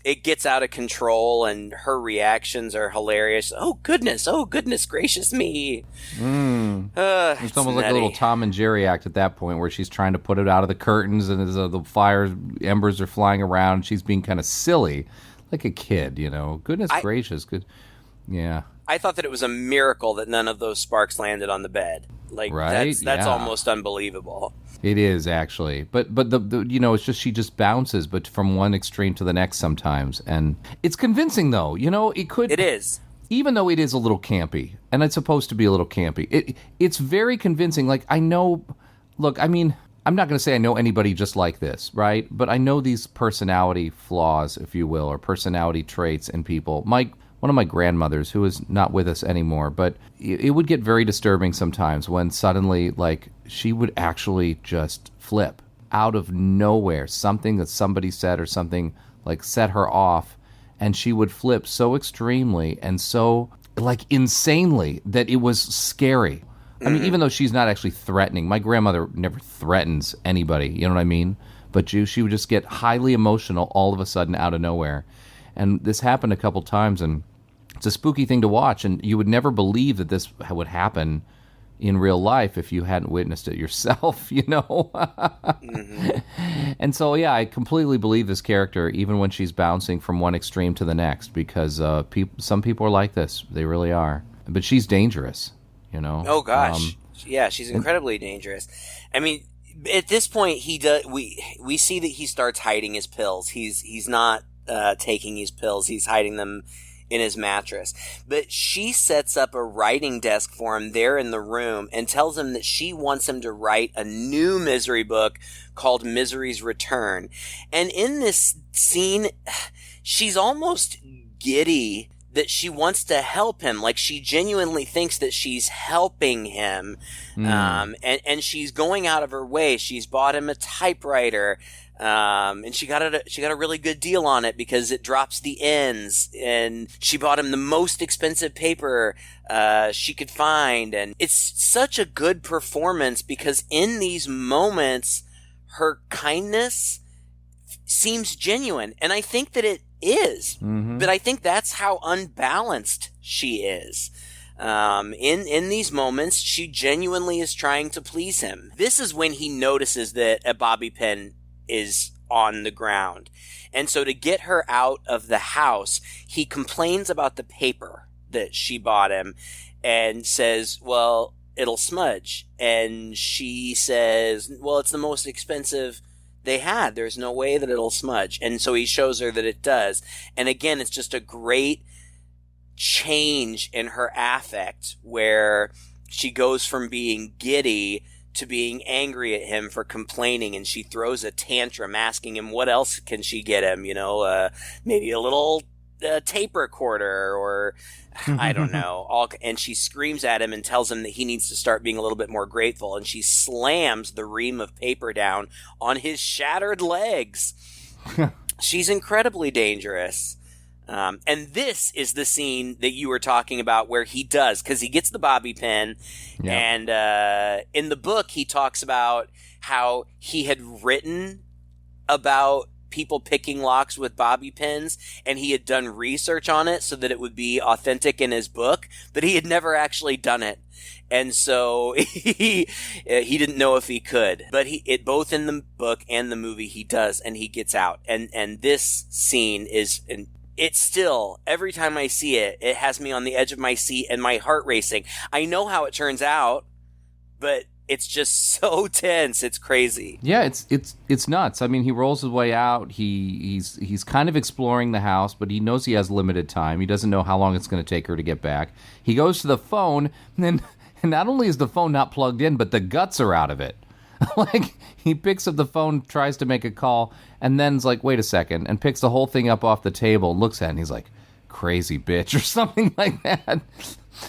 it gets out of control, and her reactions are hilarious. Oh, goodness gracious me. It's almost like a little Tom and Jerry act at that point where she's trying to put it out of the curtains, and as the fire embers are flying around, she's being kind of silly. Like a kid, Goodness gracious. Good. Yeah. I thought that it was a miracle that none of those sparks landed on the bed. Like, right? That's almost unbelievable. It is, actually. But the it's just, she just bounces, but from one extreme to the next sometimes. And it's convincing, though. It is. Even though it is a little campy, and it's supposed to be a little campy, it's very convincing. Like, I know, look, I mean, I'm not going to say I know anybody just like this, right? But I know these personality flaws, if you will, or personality traits in people. One of my grandmothers, who is not with us anymore, but it would get very disturbing sometimes when suddenly, like, she would actually just flip out of nowhere. Something that somebody said or something, like, set her off, and she would flip so extremely and so, like, insanely that it was scary. I mean, even though she's not actually threatening, my grandmother never threatens anybody, you know what I mean? But she would just get highly emotional all of a sudden out of nowhere. And this happened a couple times, and it's a spooky thing to watch, and you would never believe that this would happen in real life if you hadn't witnessed it yourself, And so, yeah, I completely believe this character, even when she's bouncing from one extreme to the next, because some people are like this. They really are. But she's dangerous. Oh gosh, yeah, she's incredibly dangerous. I mean, at this point, we see that he starts hiding his pills. He's not taking his pills. He's hiding them in his mattress. But she sets up a writing desk for him there in the room and tells him that she wants him to write a new Misery book called Misery's Return. And in this scene, she's almost giddy that she wants to help him. Like, she genuinely thinks that she's helping him. And she's going out of her way. She's bought him a typewriter. And she got a really good deal on it because it drops the ends, and she bought him the most expensive paper she could find. And it's such a good performance because in these moments, her kindness seems genuine. And I think that it is, but I think that's how unbalanced she is. In these moments, she genuinely is trying to please him. This is when he notices that a bobby pin is on the ground. And so to get her out of the house, he complains about the paper that she bought him and says, well, it'll smudge. And she says, well, it's the most expensive they had. There's no way that it'll smudge. And so he shows her that it does. And again, it's just a great change in her affect where she goes from being giddy to being angry at him for complaining, and she throws a tantrum asking him what else can she get him, maybe a little tape recorder or I don't know. And she screams at him and tells him that he needs to start being a little bit more grateful, and she slams the ream of paper down on his shattered legs. She's incredibly dangerous. And this is the scene that you were talking about where he does, because he gets the bobby pin. Yeah. And in the book, he talks about how he had written about people picking locks with bobby pins, and he had done research on it so that it would be authentic in his book, but he had never actually done it. And so he didn't know if he could, but both in the book and the movie he does, and he gets out. And this scene is it's still, every time I see it, it has me on the edge of my seat and my heart racing. I know how it turns out, but it's just so tense. It's crazy. Yeah, it's nuts. I mean, he rolls his way out. He's kind of exploring the house, but he knows he has limited time. He doesn't know how long it's going to take her to get back. He goes to the phone, and not only is the phone not plugged in, but the guts are out of it. Like, he picks up the phone, tries to make a call, and then's like, wait a second, and picks the whole thing up off the table, looks at it, and he's like, crazy bitch, or something like that.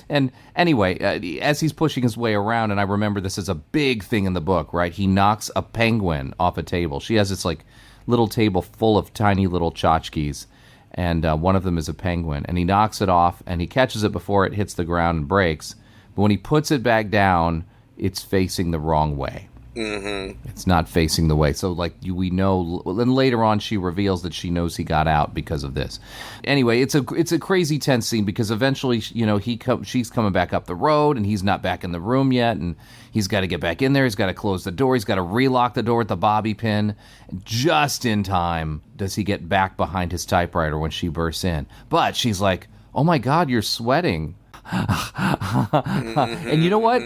And anyway, as he's pushing his way around, and I remember this is a big thing in the book, right? He knocks a penguin off a table. She has this, like, little table full of tiny little tchotchkes, and one of them is a penguin. And he knocks it off, and he catches it before it hits the ground and breaks. But when he puts it back down, it's facing the wrong way. Mm-hmm. It's not facing the way. So, like, we know, and later on she reveals that she knows he got out because of this. Anyway, it's a crazy tense scene because eventually, she's coming back up the road, and he's not back in the room yet, and he's got to get back in there. He's got to close the door. He's got to relock the door with the bobby pin. Just in time does he get back behind his typewriter when she bursts in. But she's like, "Oh my God, you're sweating." And you know what?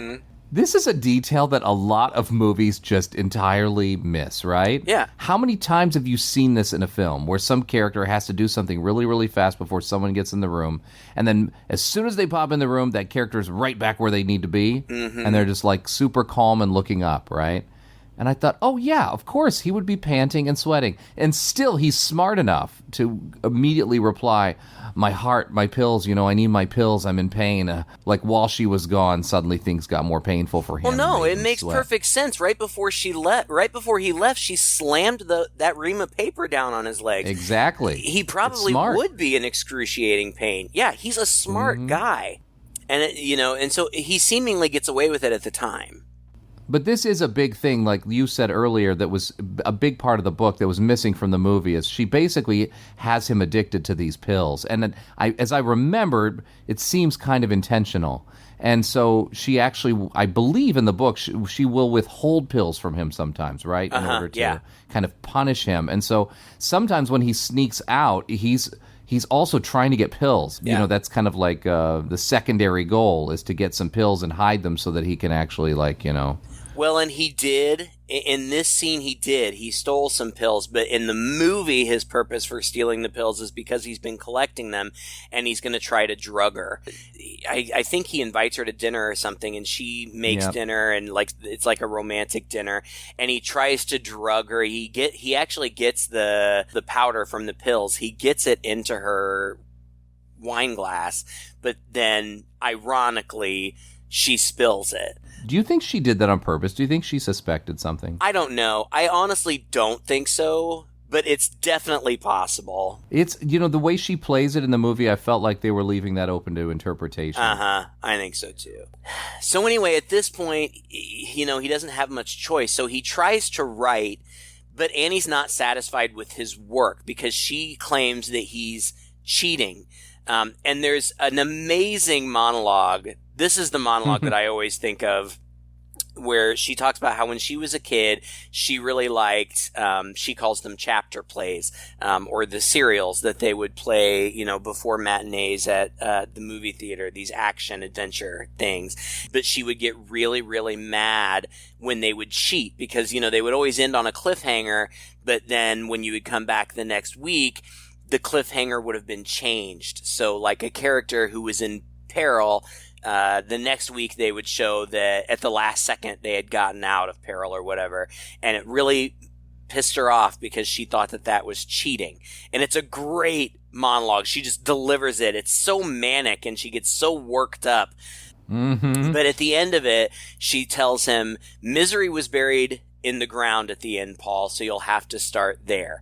This is a detail that a lot of movies just entirely miss, right? Yeah. How many times have you seen this in a film where some character has to do something really, really fast before someone gets in the room, and then as soon as they pop in the room, that character's right back where they need to be, and they're just like super calm and looking up, right? And I thought, oh yeah, of course, he would be panting and sweating. And still, he's smart enough to immediately reply, my heart, my pills, I need my pills, I'm in pain. Like, while she was gone, suddenly things got more painful for him. Well, no, it makes perfect sense. Right before he left, she slammed that ream of paper down on his legs. Exactly. He probably would be in excruciating pain. Yeah, he's a smart guy. And, and so he seemingly gets away with it at the time. But this is a big thing, like you said earlier, that was a big part of the book that was missing from the movie, is she basically has him addicted to these pills. And as I remembered, it seems kind of intentional. And so she actually, I believe in the book, she will withhold pills from him sometimes, right? In order to kind of punish him. And so sometimes when he sneaks out, he's also trying to get pills. Yeah. That's kind of like the secondary goal is to get some pills and hide them so that he can actually, Well, and he did. In this scene, he stole some pills, but in the movie, his purpose for stealing the pills is because he's been collecting them, and he's going to try to drug her. I think he invites her to dinner or something, and she makes dinner, and it's like a romantic dinner, and he tries to drug her. He actually gets the powder from the pills. He gets it into her wine glass, but then ironically she spills it. Do you think she did that on purpose? Do you think she suspected something? I don't know. I honestly don't think so, but it's definitely possible. It's, the way she plays it in the movie, I felt like they were leaving that open to interpretation. I think so too. So anyway, at this point, he doesn't have much choice, so he tries to write, but Annie's not satisfied with his work because she claims that he's cheating. And there's an amazing monologue. This is the monologue that I always think of, where she talks about how when she was a kid, she really liked, she calls them chapter plays, or the serials that they would play, before matinees at the movie theater, these action adventure things. But she would get really, really mad when they would cheat because, they would always end on a cliffhanger, but then when you would come back the next week, the cliffhanger would have been changed. So like a character who was in peril, the next week they would show that at the last second they had gotten out of peril or whatever. And it really pissed her off because she thought that was cheating. And it's a great monologue. She just delivers it. It's so manic and she gets so worked up. Mm-hmm. But at the end of it, she tells him, misery was buried in the ground at the end, Paul, so you'll have to start there.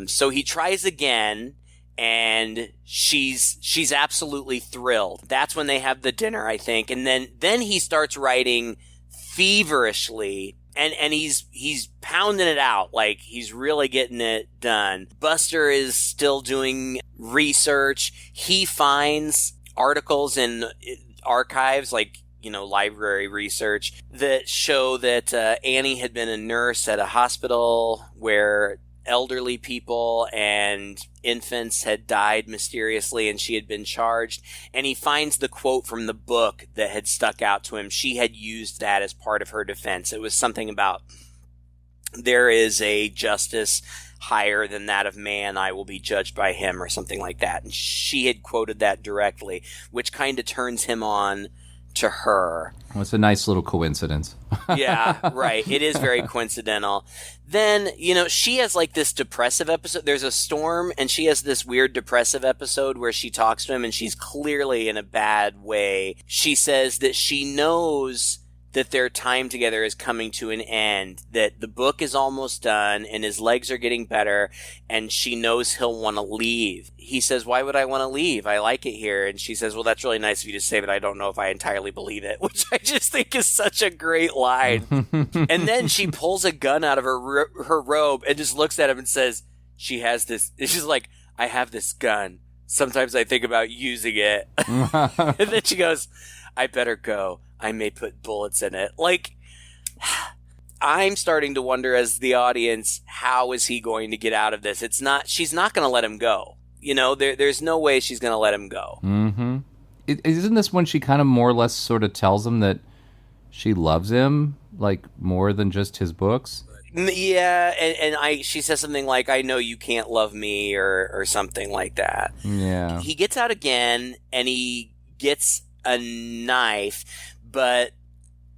So he tries again, and she's absolutely thrilled. That's when they have the dinner, I think. And then he starts writing feverishly, and he's pounding it out, like he's really getting it done. Buster is still doing research. He finds articles in archives, like, library research, that show that Annie had been a nurse at a hospital where elderly people and infants had died mysteriously, and she had been charged. And he finds the quote from the book that had stuck out to him. She had used that as part of her defense. It was something about, there is a justice higher than that of man, I will be judged by him, or something like that. And she had quoted that directly, which kind of turns him on to her. Well, it's a nice little coincidence. Yeah, right. It is very coincidental. Then, she has like this depressive episode. There's a storm, and she has this weird depressive episode where she talks to him, and she's clearly in a bad way. She says that she knows that their time together is coming to an end, that the book is almost done and his legs are getting better, and she knows he'll want to leave. He says, why would I want to leave? I like it here. And she says, well, that's really nice of you to say, but I don't know if I entirely believe it, which I just think is such a great line. And then she pulls a gun out of her robe and just looks at him and says, she has this, she's like, I have this gun. Sometimes I think about using it. And then she goes, I better go. I may put bullets in it. Like, I'm starting to wonder as the audience, how is he going to get out of this? She's not going to let him go. There's no way she's going to let him go. Mm-hmm. Isn't this when she kind of more or less sort of tells him that she loves him, like, more than just his books? Yeah, and she says something like, I know you can't love me, or something like that. Yeah. He gets out again, and he gets a knife, but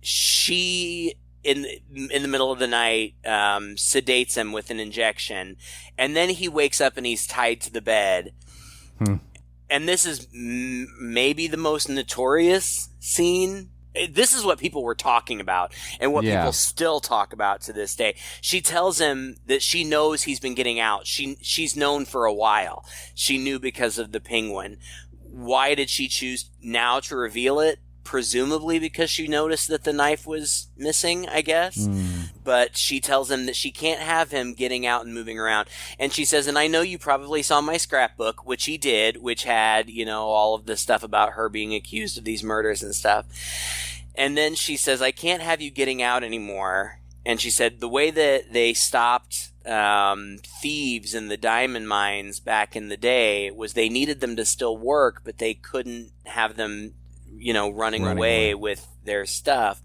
she, in the middle of the night, sedates him with an injection, and then he wakes up and he's tied to the bed. And this is maybe the most notorious scene. This is what people were talking about, and what people still talk about to this day. She tells him that she knows he's been getting out. She's known for a while. She knew because of the penguin. Why did she choose now to reveal it? Presumably because she noticed that the knife was missing, I guess. But she tells him that she can't have him getting out and moving around. And she says, and I know you probably saw my scrapbook, which he did, which had, all of the stuff about her being accused of these murders and stuff. And then she says, I can't have you getting out anymore. And she said, the way that they stopped thieves in the diamond mines back in the day was they needed them to still work, but they couldn't have them, running away with their stuff.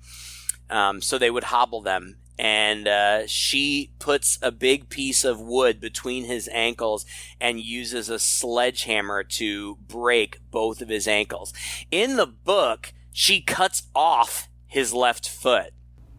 So they would hobble them. And she puts a big piece of wood between his ankles and uses a sledgehammer to break both of his ankles. In the book, she cuts off his left foot.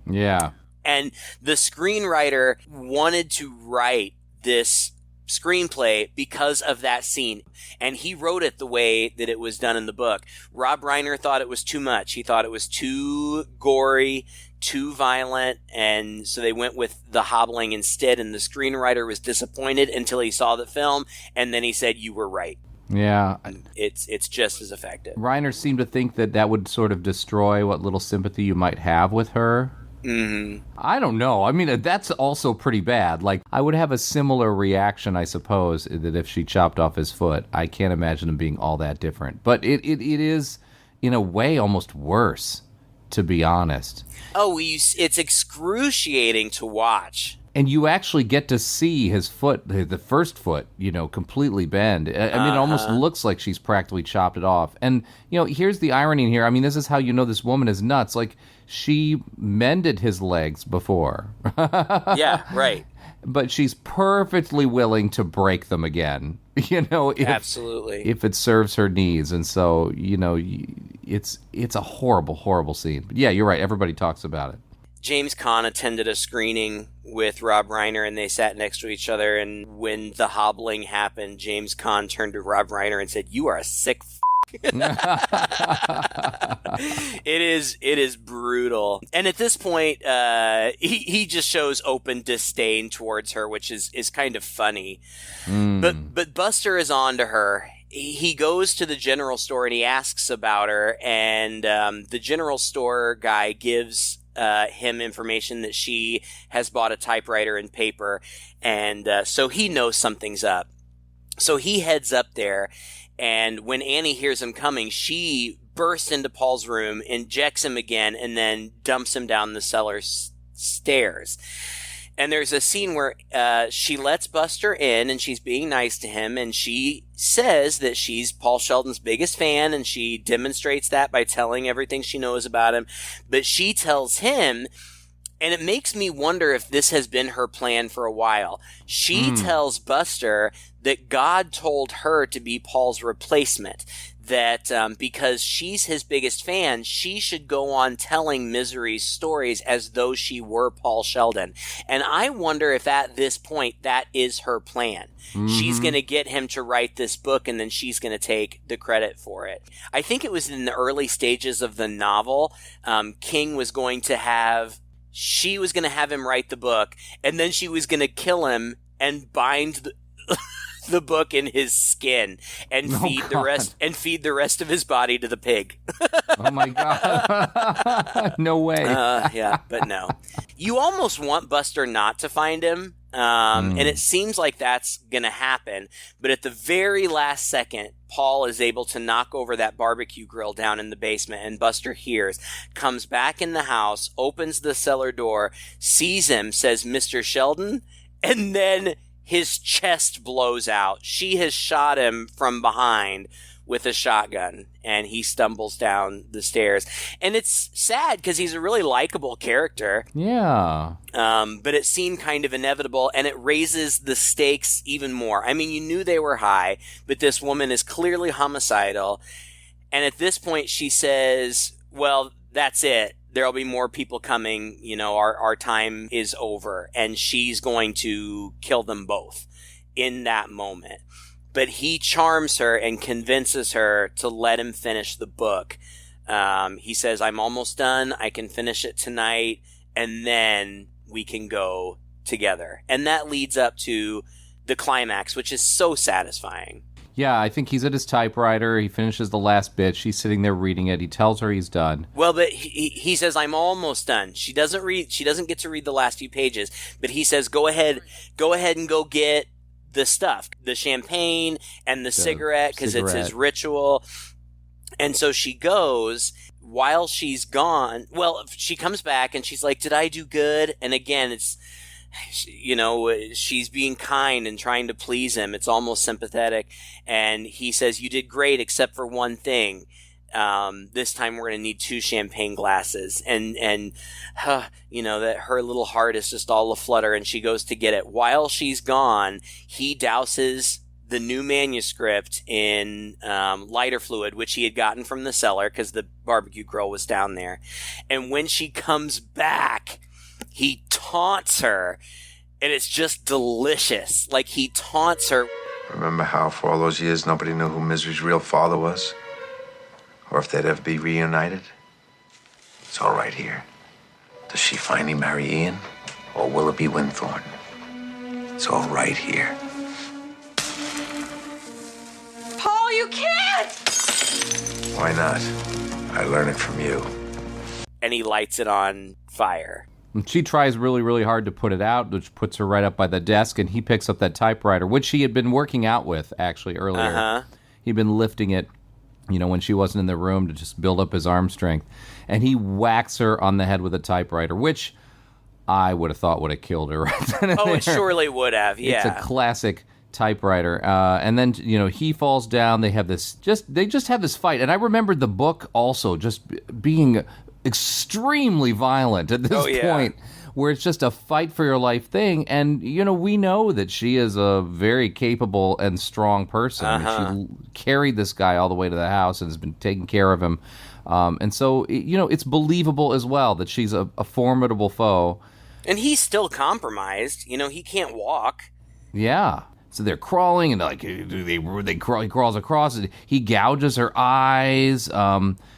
Yeah. And the screenwriter wanted to write this screenplay because of that scene. And he wrote it the way that it was done in the book. Rob Reiner thought it was too much. He thought it was too gory, too violent, and so they went with the hobbling instead, and the screenwriter was disappointed until he saw the film, and then he said, "You were right." Yeah. It's just as effective. Reiner seemed to think that would sort of destroy what little sympathy you might have with her. Mm-hmm. I don't know. I mean, that's also pretty bad. Like, I would have a similar reaction, I suppose, that if she chopped off his foot. I can't imagine him being all that different. But it is, in a way, almost worse, to be honest. Oh, it's excruciating to watch. And you actually get to see his foot, the first foot, completely bend. I mean, it almost looks like she's practically chopped it off. And, here's the irony here. I mean, this is how you know this woman is nuts. Like, she mended his legs before. Yeah, right. But she's perfectly willing to break them again, Absolutely. if it serves her needs. And so, it's a horrible, horrible scene. But yeah, you're right. Everybody talks about it. James Caan attended a screening with Rob Reiner, and they sat next to each other. And when the hobbling happened, James Caan turned to Rob Reiner and said, "You are a sick f***." It is brutal. And at this point, he just shows open disdain towards her, which is kind of funny. But Buster is on to her. He goes to the general store and he asks about her, and the general store guy gives him information that she has bought a typewriter and paper, and so he knows something's up. So he heads up there, and when Annie hears him coming, she bursts into Paul's room, injects him again, and then dumps him down the cellar stairs. And there's a scene where she lets Buster in, and she's being nice to him, and she says that she's Paul Sheldon's biggest fan, and she demonstrates that by telling everything she knows about him. But she tells him, and it makes me wonder if this has been her plan for a while. She tells Buster that God told her to be Paul's replacement, that because she's his biggest fan, she should go on telling Misery's stories as though she were Paul Sheldon. And I wonder if at this point that is her plan. She's going to get him to write this book, and then she's going to take the credit for it. I think it was in the early stages of the novel, King was going to have... She was going to have him write the book, and then she was going to kill him and bind the book in his skin and feed the rest of his body to the pig. Oh my God. No way. Yeah, but no. You almost want Buster not to find him. And it seems like that's going to happen. But at the very last second, Paul is able to knock over that barbecue grill down in the basement, and Buster hears, comes back in the house, opens the cellar door, sees him, says, "Mr. Sheldon," and then his chest blows out. She has shot him from behind with a shotgun, and he stumbles down the stairs. And it's sad because he's a really likable character. Yeah. But it seemed kind of inevitable, and it raises the stakes even more. I mean, you knew they were high, but this woman is clearly homicidal. And at this point, she says, well, that's it. There'll be more people coming. Our time is over. And she's going to kill them both in that moment. But he charms her and convinces her to let him finish the book. He says, "I'm almost done. I can finish it tonight, and then we can go together." And that leads up to the climax, which is so satisfying. Yeah, I think he's at his typewriter. He finishes the last bit. She's sitting there reading it. He tells her he's done. Well, but he says, "I'm almost done." She doesn't read. She doesn't get to read the last few pages. But he says, "Go ahead and go get the stuff, the champagne and the cigarette, because it's his ritual." And so she goes. While she's gone, well, she comes back and she's like, "Did I do good?" And again, it's, she's being kind and trying to please him. It's almost sympathetic. And he says, "You did great, except for one thing. This time we're going to need 2 champagne glasses." And that her little heart is just all aflutter, and she goes to get it. While she's gone, he douses the new manuscript in lighter fluid, which he had gotten from the cellar because the barbecue grill was down there. And when she comes back, he taunts her And it's just delicious. Like, he taunts her. Remember how for all those years nobody knew who Misery's real father was? Or if they'd ever be reunited? It's all right here. Does she finally marry Ian? Or will it be Winthorne? It's all right here. Paul, you can't! Why not? I learned it from you. And he lights it on fire. And she tries really, really hard to put it out, which puts her right up by the desk, and he picks up that typewriter, which he had been working out with, actually, earlier. Uh-huh. He'd been lifting it, when she wasn't in the room to just build up his arm strength. And he whacks her on the head with a typewriter, which I would have thought would have killed her right then and there. It surely would have, yeah. It's a classic typewriter. And then, he falls down. They just have this fight. And I remembered the book also just being extremely violent at this point, where it's just a fight for your life thing. And, we know that she is a very capable and strong person. Uh-huh. She carried this guy all the way to the house and has been taking care of him. And so, it's believable as well that she's a formidable foe. And he's still compromised. He can't walk. Yeah. So they're crawling, and they crawl. He crawls across. He gouges her eyes.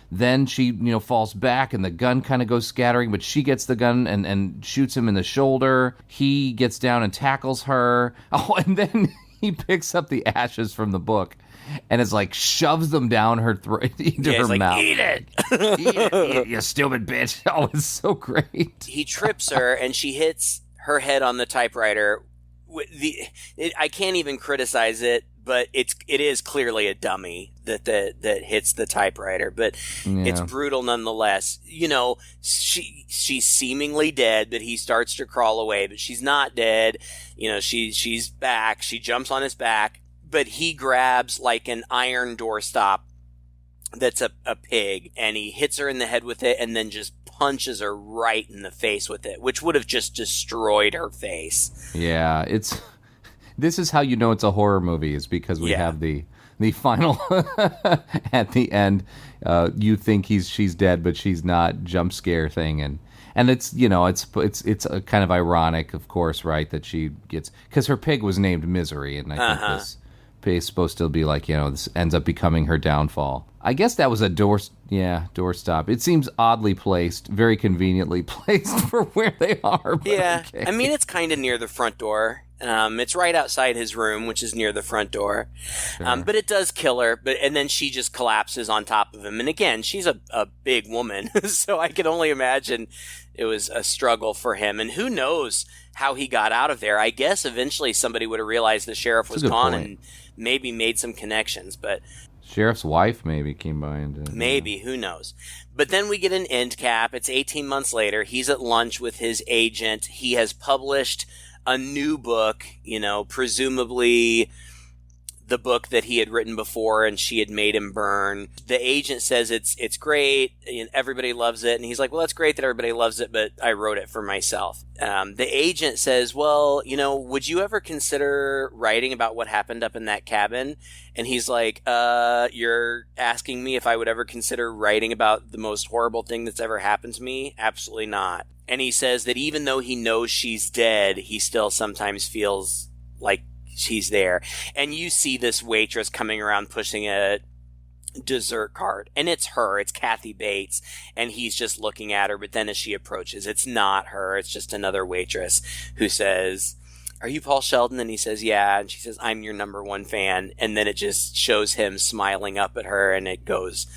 Then she, falls back, and the gun kind of goes scattering. But she gets the gun and shoots him in the shoulder. He gets down and tackles her. Oh, and then he picks up the ashes from the book, and it's like shoves them down her throat into her mouth. Eat it, eat it, you stupid bitch! Oh, it's so great. He trips her, and she hits her head on the typewriter. I can't even criticize it, but it is clearly a dummy that hits the typewriter. But it's brutal nonetheless. She's seemingly dead, but he starts to crawl away, but she's not dead. She's back. She jumps on his back, but he grabs like an iron doorstop that's a pig, and he hits her in the head with it, and then just punches her right in the face with it, which would have just destroyed her face. Yeah, this is how you know it's a horror movie, is because we have the final at the end. You think she's dead, but she's not. Jump scare thing, and it's it's a kind of ironic, of course, right? That she gets, because her pig was named Misery, and I think this pig is supposed to be like, this ends up becoming her downfall. I guess that was a doorstop. It seems oddly placed, very conveniently placed for where they are. Yeah, okay. I mean, it's kind of near the front door. It's right outside his room, which is near the front door. Sure. But it does kill her. And then she just collapses on top of him. And again, she's a big woman, so I can only imagine it was a struggle for him. And who knows how he got out of there? I guess eventually somebody would have realized the sheriff was gone and maybe made some connections, but. Sheriff's wife maybe came by and did. Maybe, who knows? But then we get an end cap. It's 18 months later. He's at lunch with his agent. He has published a new book, presumably the book that he had written before and she had made him burn. The agent says it's great and everybody loves it. And he's like, well, that's great that everybody loves it, but I wrote it for myself. The agent says, well, would you ever consider writing about what happened up in that cabin? And he's like, you're asking me if I would ever consider writing about the most horrible thing that's ever happened to me? Absolutely not. And he says that even though he knows she's dead, he still sometimes feels like she's there. And you see this waitress coming around pushing a dessert cart, and it's her. It's Kathy Bates, and he's just looking at her. But then as she approaches, it's not her. It's just another waitress who says, "Are you Paul Sheldon?" And he says, "Yeah." And she says, "I'm your number one fan." And then it just shows him smiling up at her, and it goes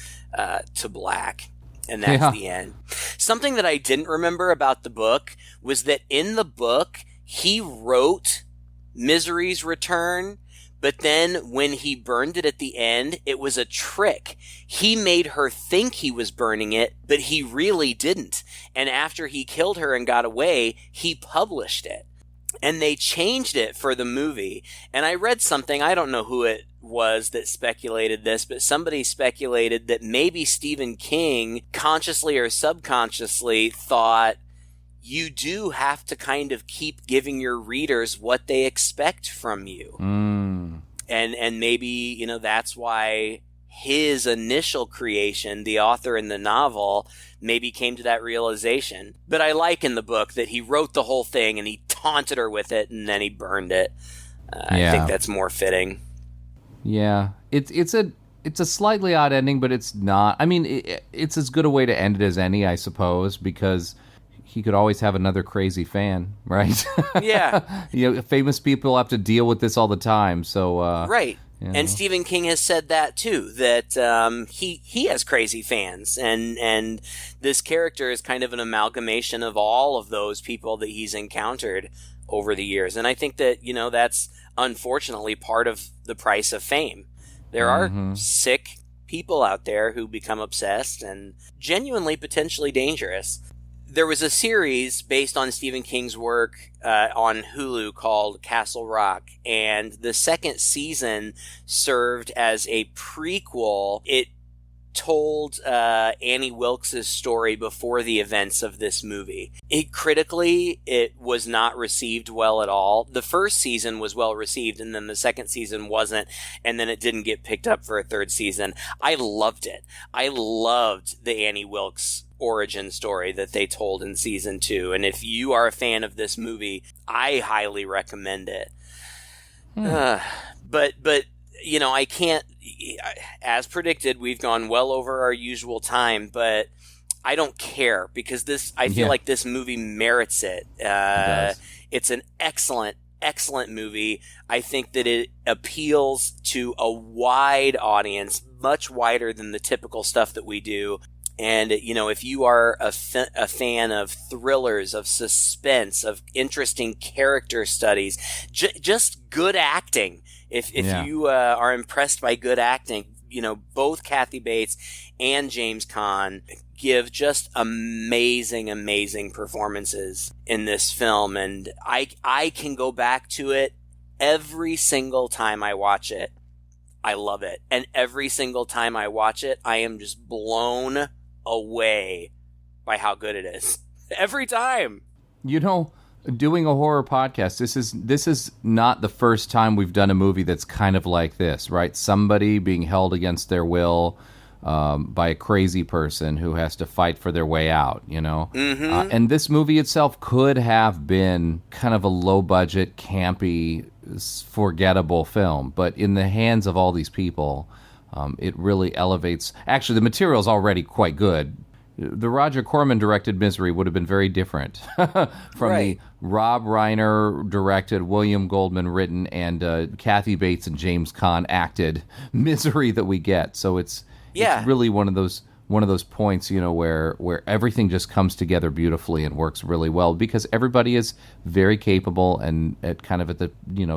to black. And that's the end. Something that I didn't remember about the book was that in the book, he wrote Misery's return, but then when he burned it at the end, it was a trick. He made her think he was burning it, but he really didn't. And after he killed her and got away, he published it. And they changed it for the movie. And I read something, I don't know who it was that speculated this, but somebody speculated that maybe Stephen King, consciously or subconsciously, thought you do have to kind of keep giving your readers what they expect from you. And maybe, that's why his initial creation, the author in the novel, maybe came to that realization. But I like in the book that he wrote the whole thing and he haunted her with it, and then he burned it. I think that's more fitting. Yeah, it's a slightly odd ending, but it's not. I mean, it's as good a way to end it as any, I suppose, because he could always have another crazy fan, right? Yeah. Famous people have to deal with this all the time, so... right. And Stephen King has said that, too, that he has crazy fans, and this character is kind of an amalgamation of all of those people that he's encountered over the years. And I think that, that's unfortunately part of the price of fame. There are sick people out there who become obsessed and genuinely potentially dangerous. There was a series based on Stephen King's work on Hulu called Castle Rock, and the second season served as a prequel. It told Annie Wilkes' story before the events of this movie. Critically, it was not received well at all. The first season was well received, and then the second season wasn't, and then it didn't get picked up for a third season. I loved it. I loved the Annie Wilkes origin story that they told in season 2, and if you are a fan of this movie, I highly recommend it. But I can't, as predicted, we've gone well over our usual time, but I don't care, because I feel like this movie merits it. It's an excellent movie. I think that it appeals to a wide audience, much wider than the typical stuff that we do. And, if you are a fan of thrillers, of suspense, of interesting character studies, just good acting, if you are impressed by good acting, both Kathy Bates and James Caan give just amazing performances in this film. And I can go back to it every single time I watch it. I love it. And every single time I watch it, I am just blown away by how good it is. Every time. Doing a horror podcast, this is not the first time we've done a movie that's kind of like this, right? Somebody being held against their will by a crazy person who has to fight for their way out, and this movie itself could have been kind of a low-budget, campy, forgettable film, but in the hands of all these people, it really elevates. Actually, the material is already quite good. The Roger Corman-directed Misery would have been very different from the Rob Reiner directed, William Goldman written, and Kathy Bates and James Caan acted Misery that we get. So it's really one of those points, where everything just comes together beautifully and works really well, because everybody is very capable and at the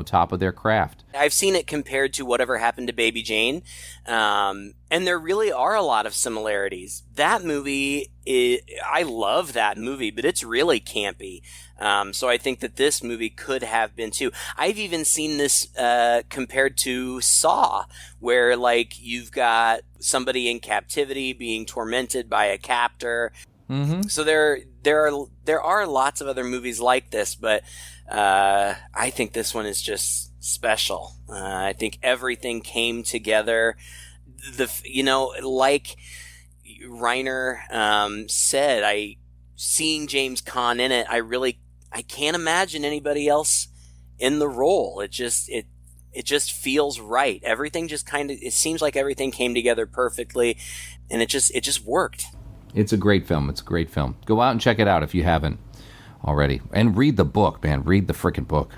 top of their craft. I've seen it compared to Whatever Happened to Baby Jane, and there really are a lot of similarities. That movie, I love that movie, but it's really campy. So I think that this movie could have been too. I've even seen this compared to Saw, where you've got somebody in captivity being tormented by a captor. So there are lots of other movies like this, but I think this one is just special. I think everything came together. Like Reiner said, seeing James Caan in it, I can't imagine anybody else in the role. It just feels right. Everything just it seems like everything came together perfectly, and it just worked. It's a great film. Go out and check it out if you haven't already. And read the book, man. Read the frickin' book.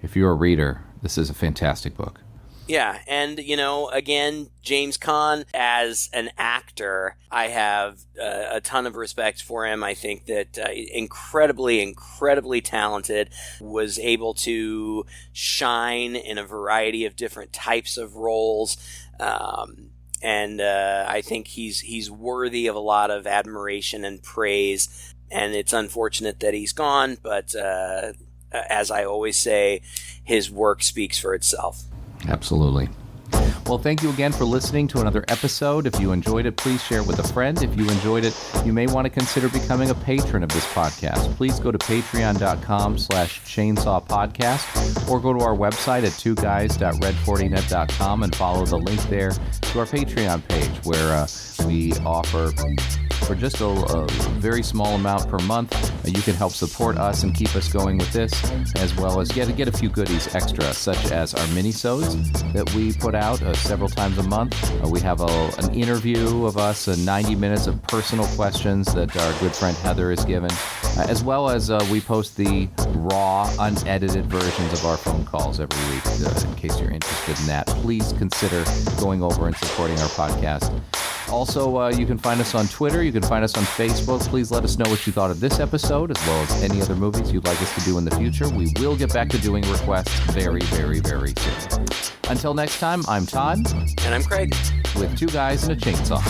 If you're a reader, this is a fantastic book. Yeah, and, again, James Caan, as an actor, I have a ton of respect for him. I think that incredibly talented, was able to shine in a variety of different types of roles, and I think he's worthy of a lot of admiration and praise, and it's unfortunate that he's gone, but as I always say, his work speaks for itself. Absolutely. Well, thank you again for listening to another episode. If you enjoyed it, please share it with a friend. If you enjoyed it, you may want to consider becoming a patron of this podcast. Please go to patreon.com/chainsawpodcast or go to our website at twoguys.red40net.com and follow the link there to our Patreon page, where we offer For just a very small amount per month, you can help support us and keep us going with this, as well as get a few goodies extra, such as our mini-sodes that we put out several times a month. We have an interview of us, 90 minutes of personal questions that our good friend Heather has given, as well as we post the raw, unedited versions of our phone calls every week. In case you're interested in that, please consider going over and supporting our podcast. Also, you can find us on Twitter. You can find us on Facebook. Please let us know what you thought of this episode, as well as any other movies you'd like us to do in the future. We will get back to doing requests very, very, very soon. Until next time, I'm Todd. And I'm Craig. With Two Guys and a Chainsaw.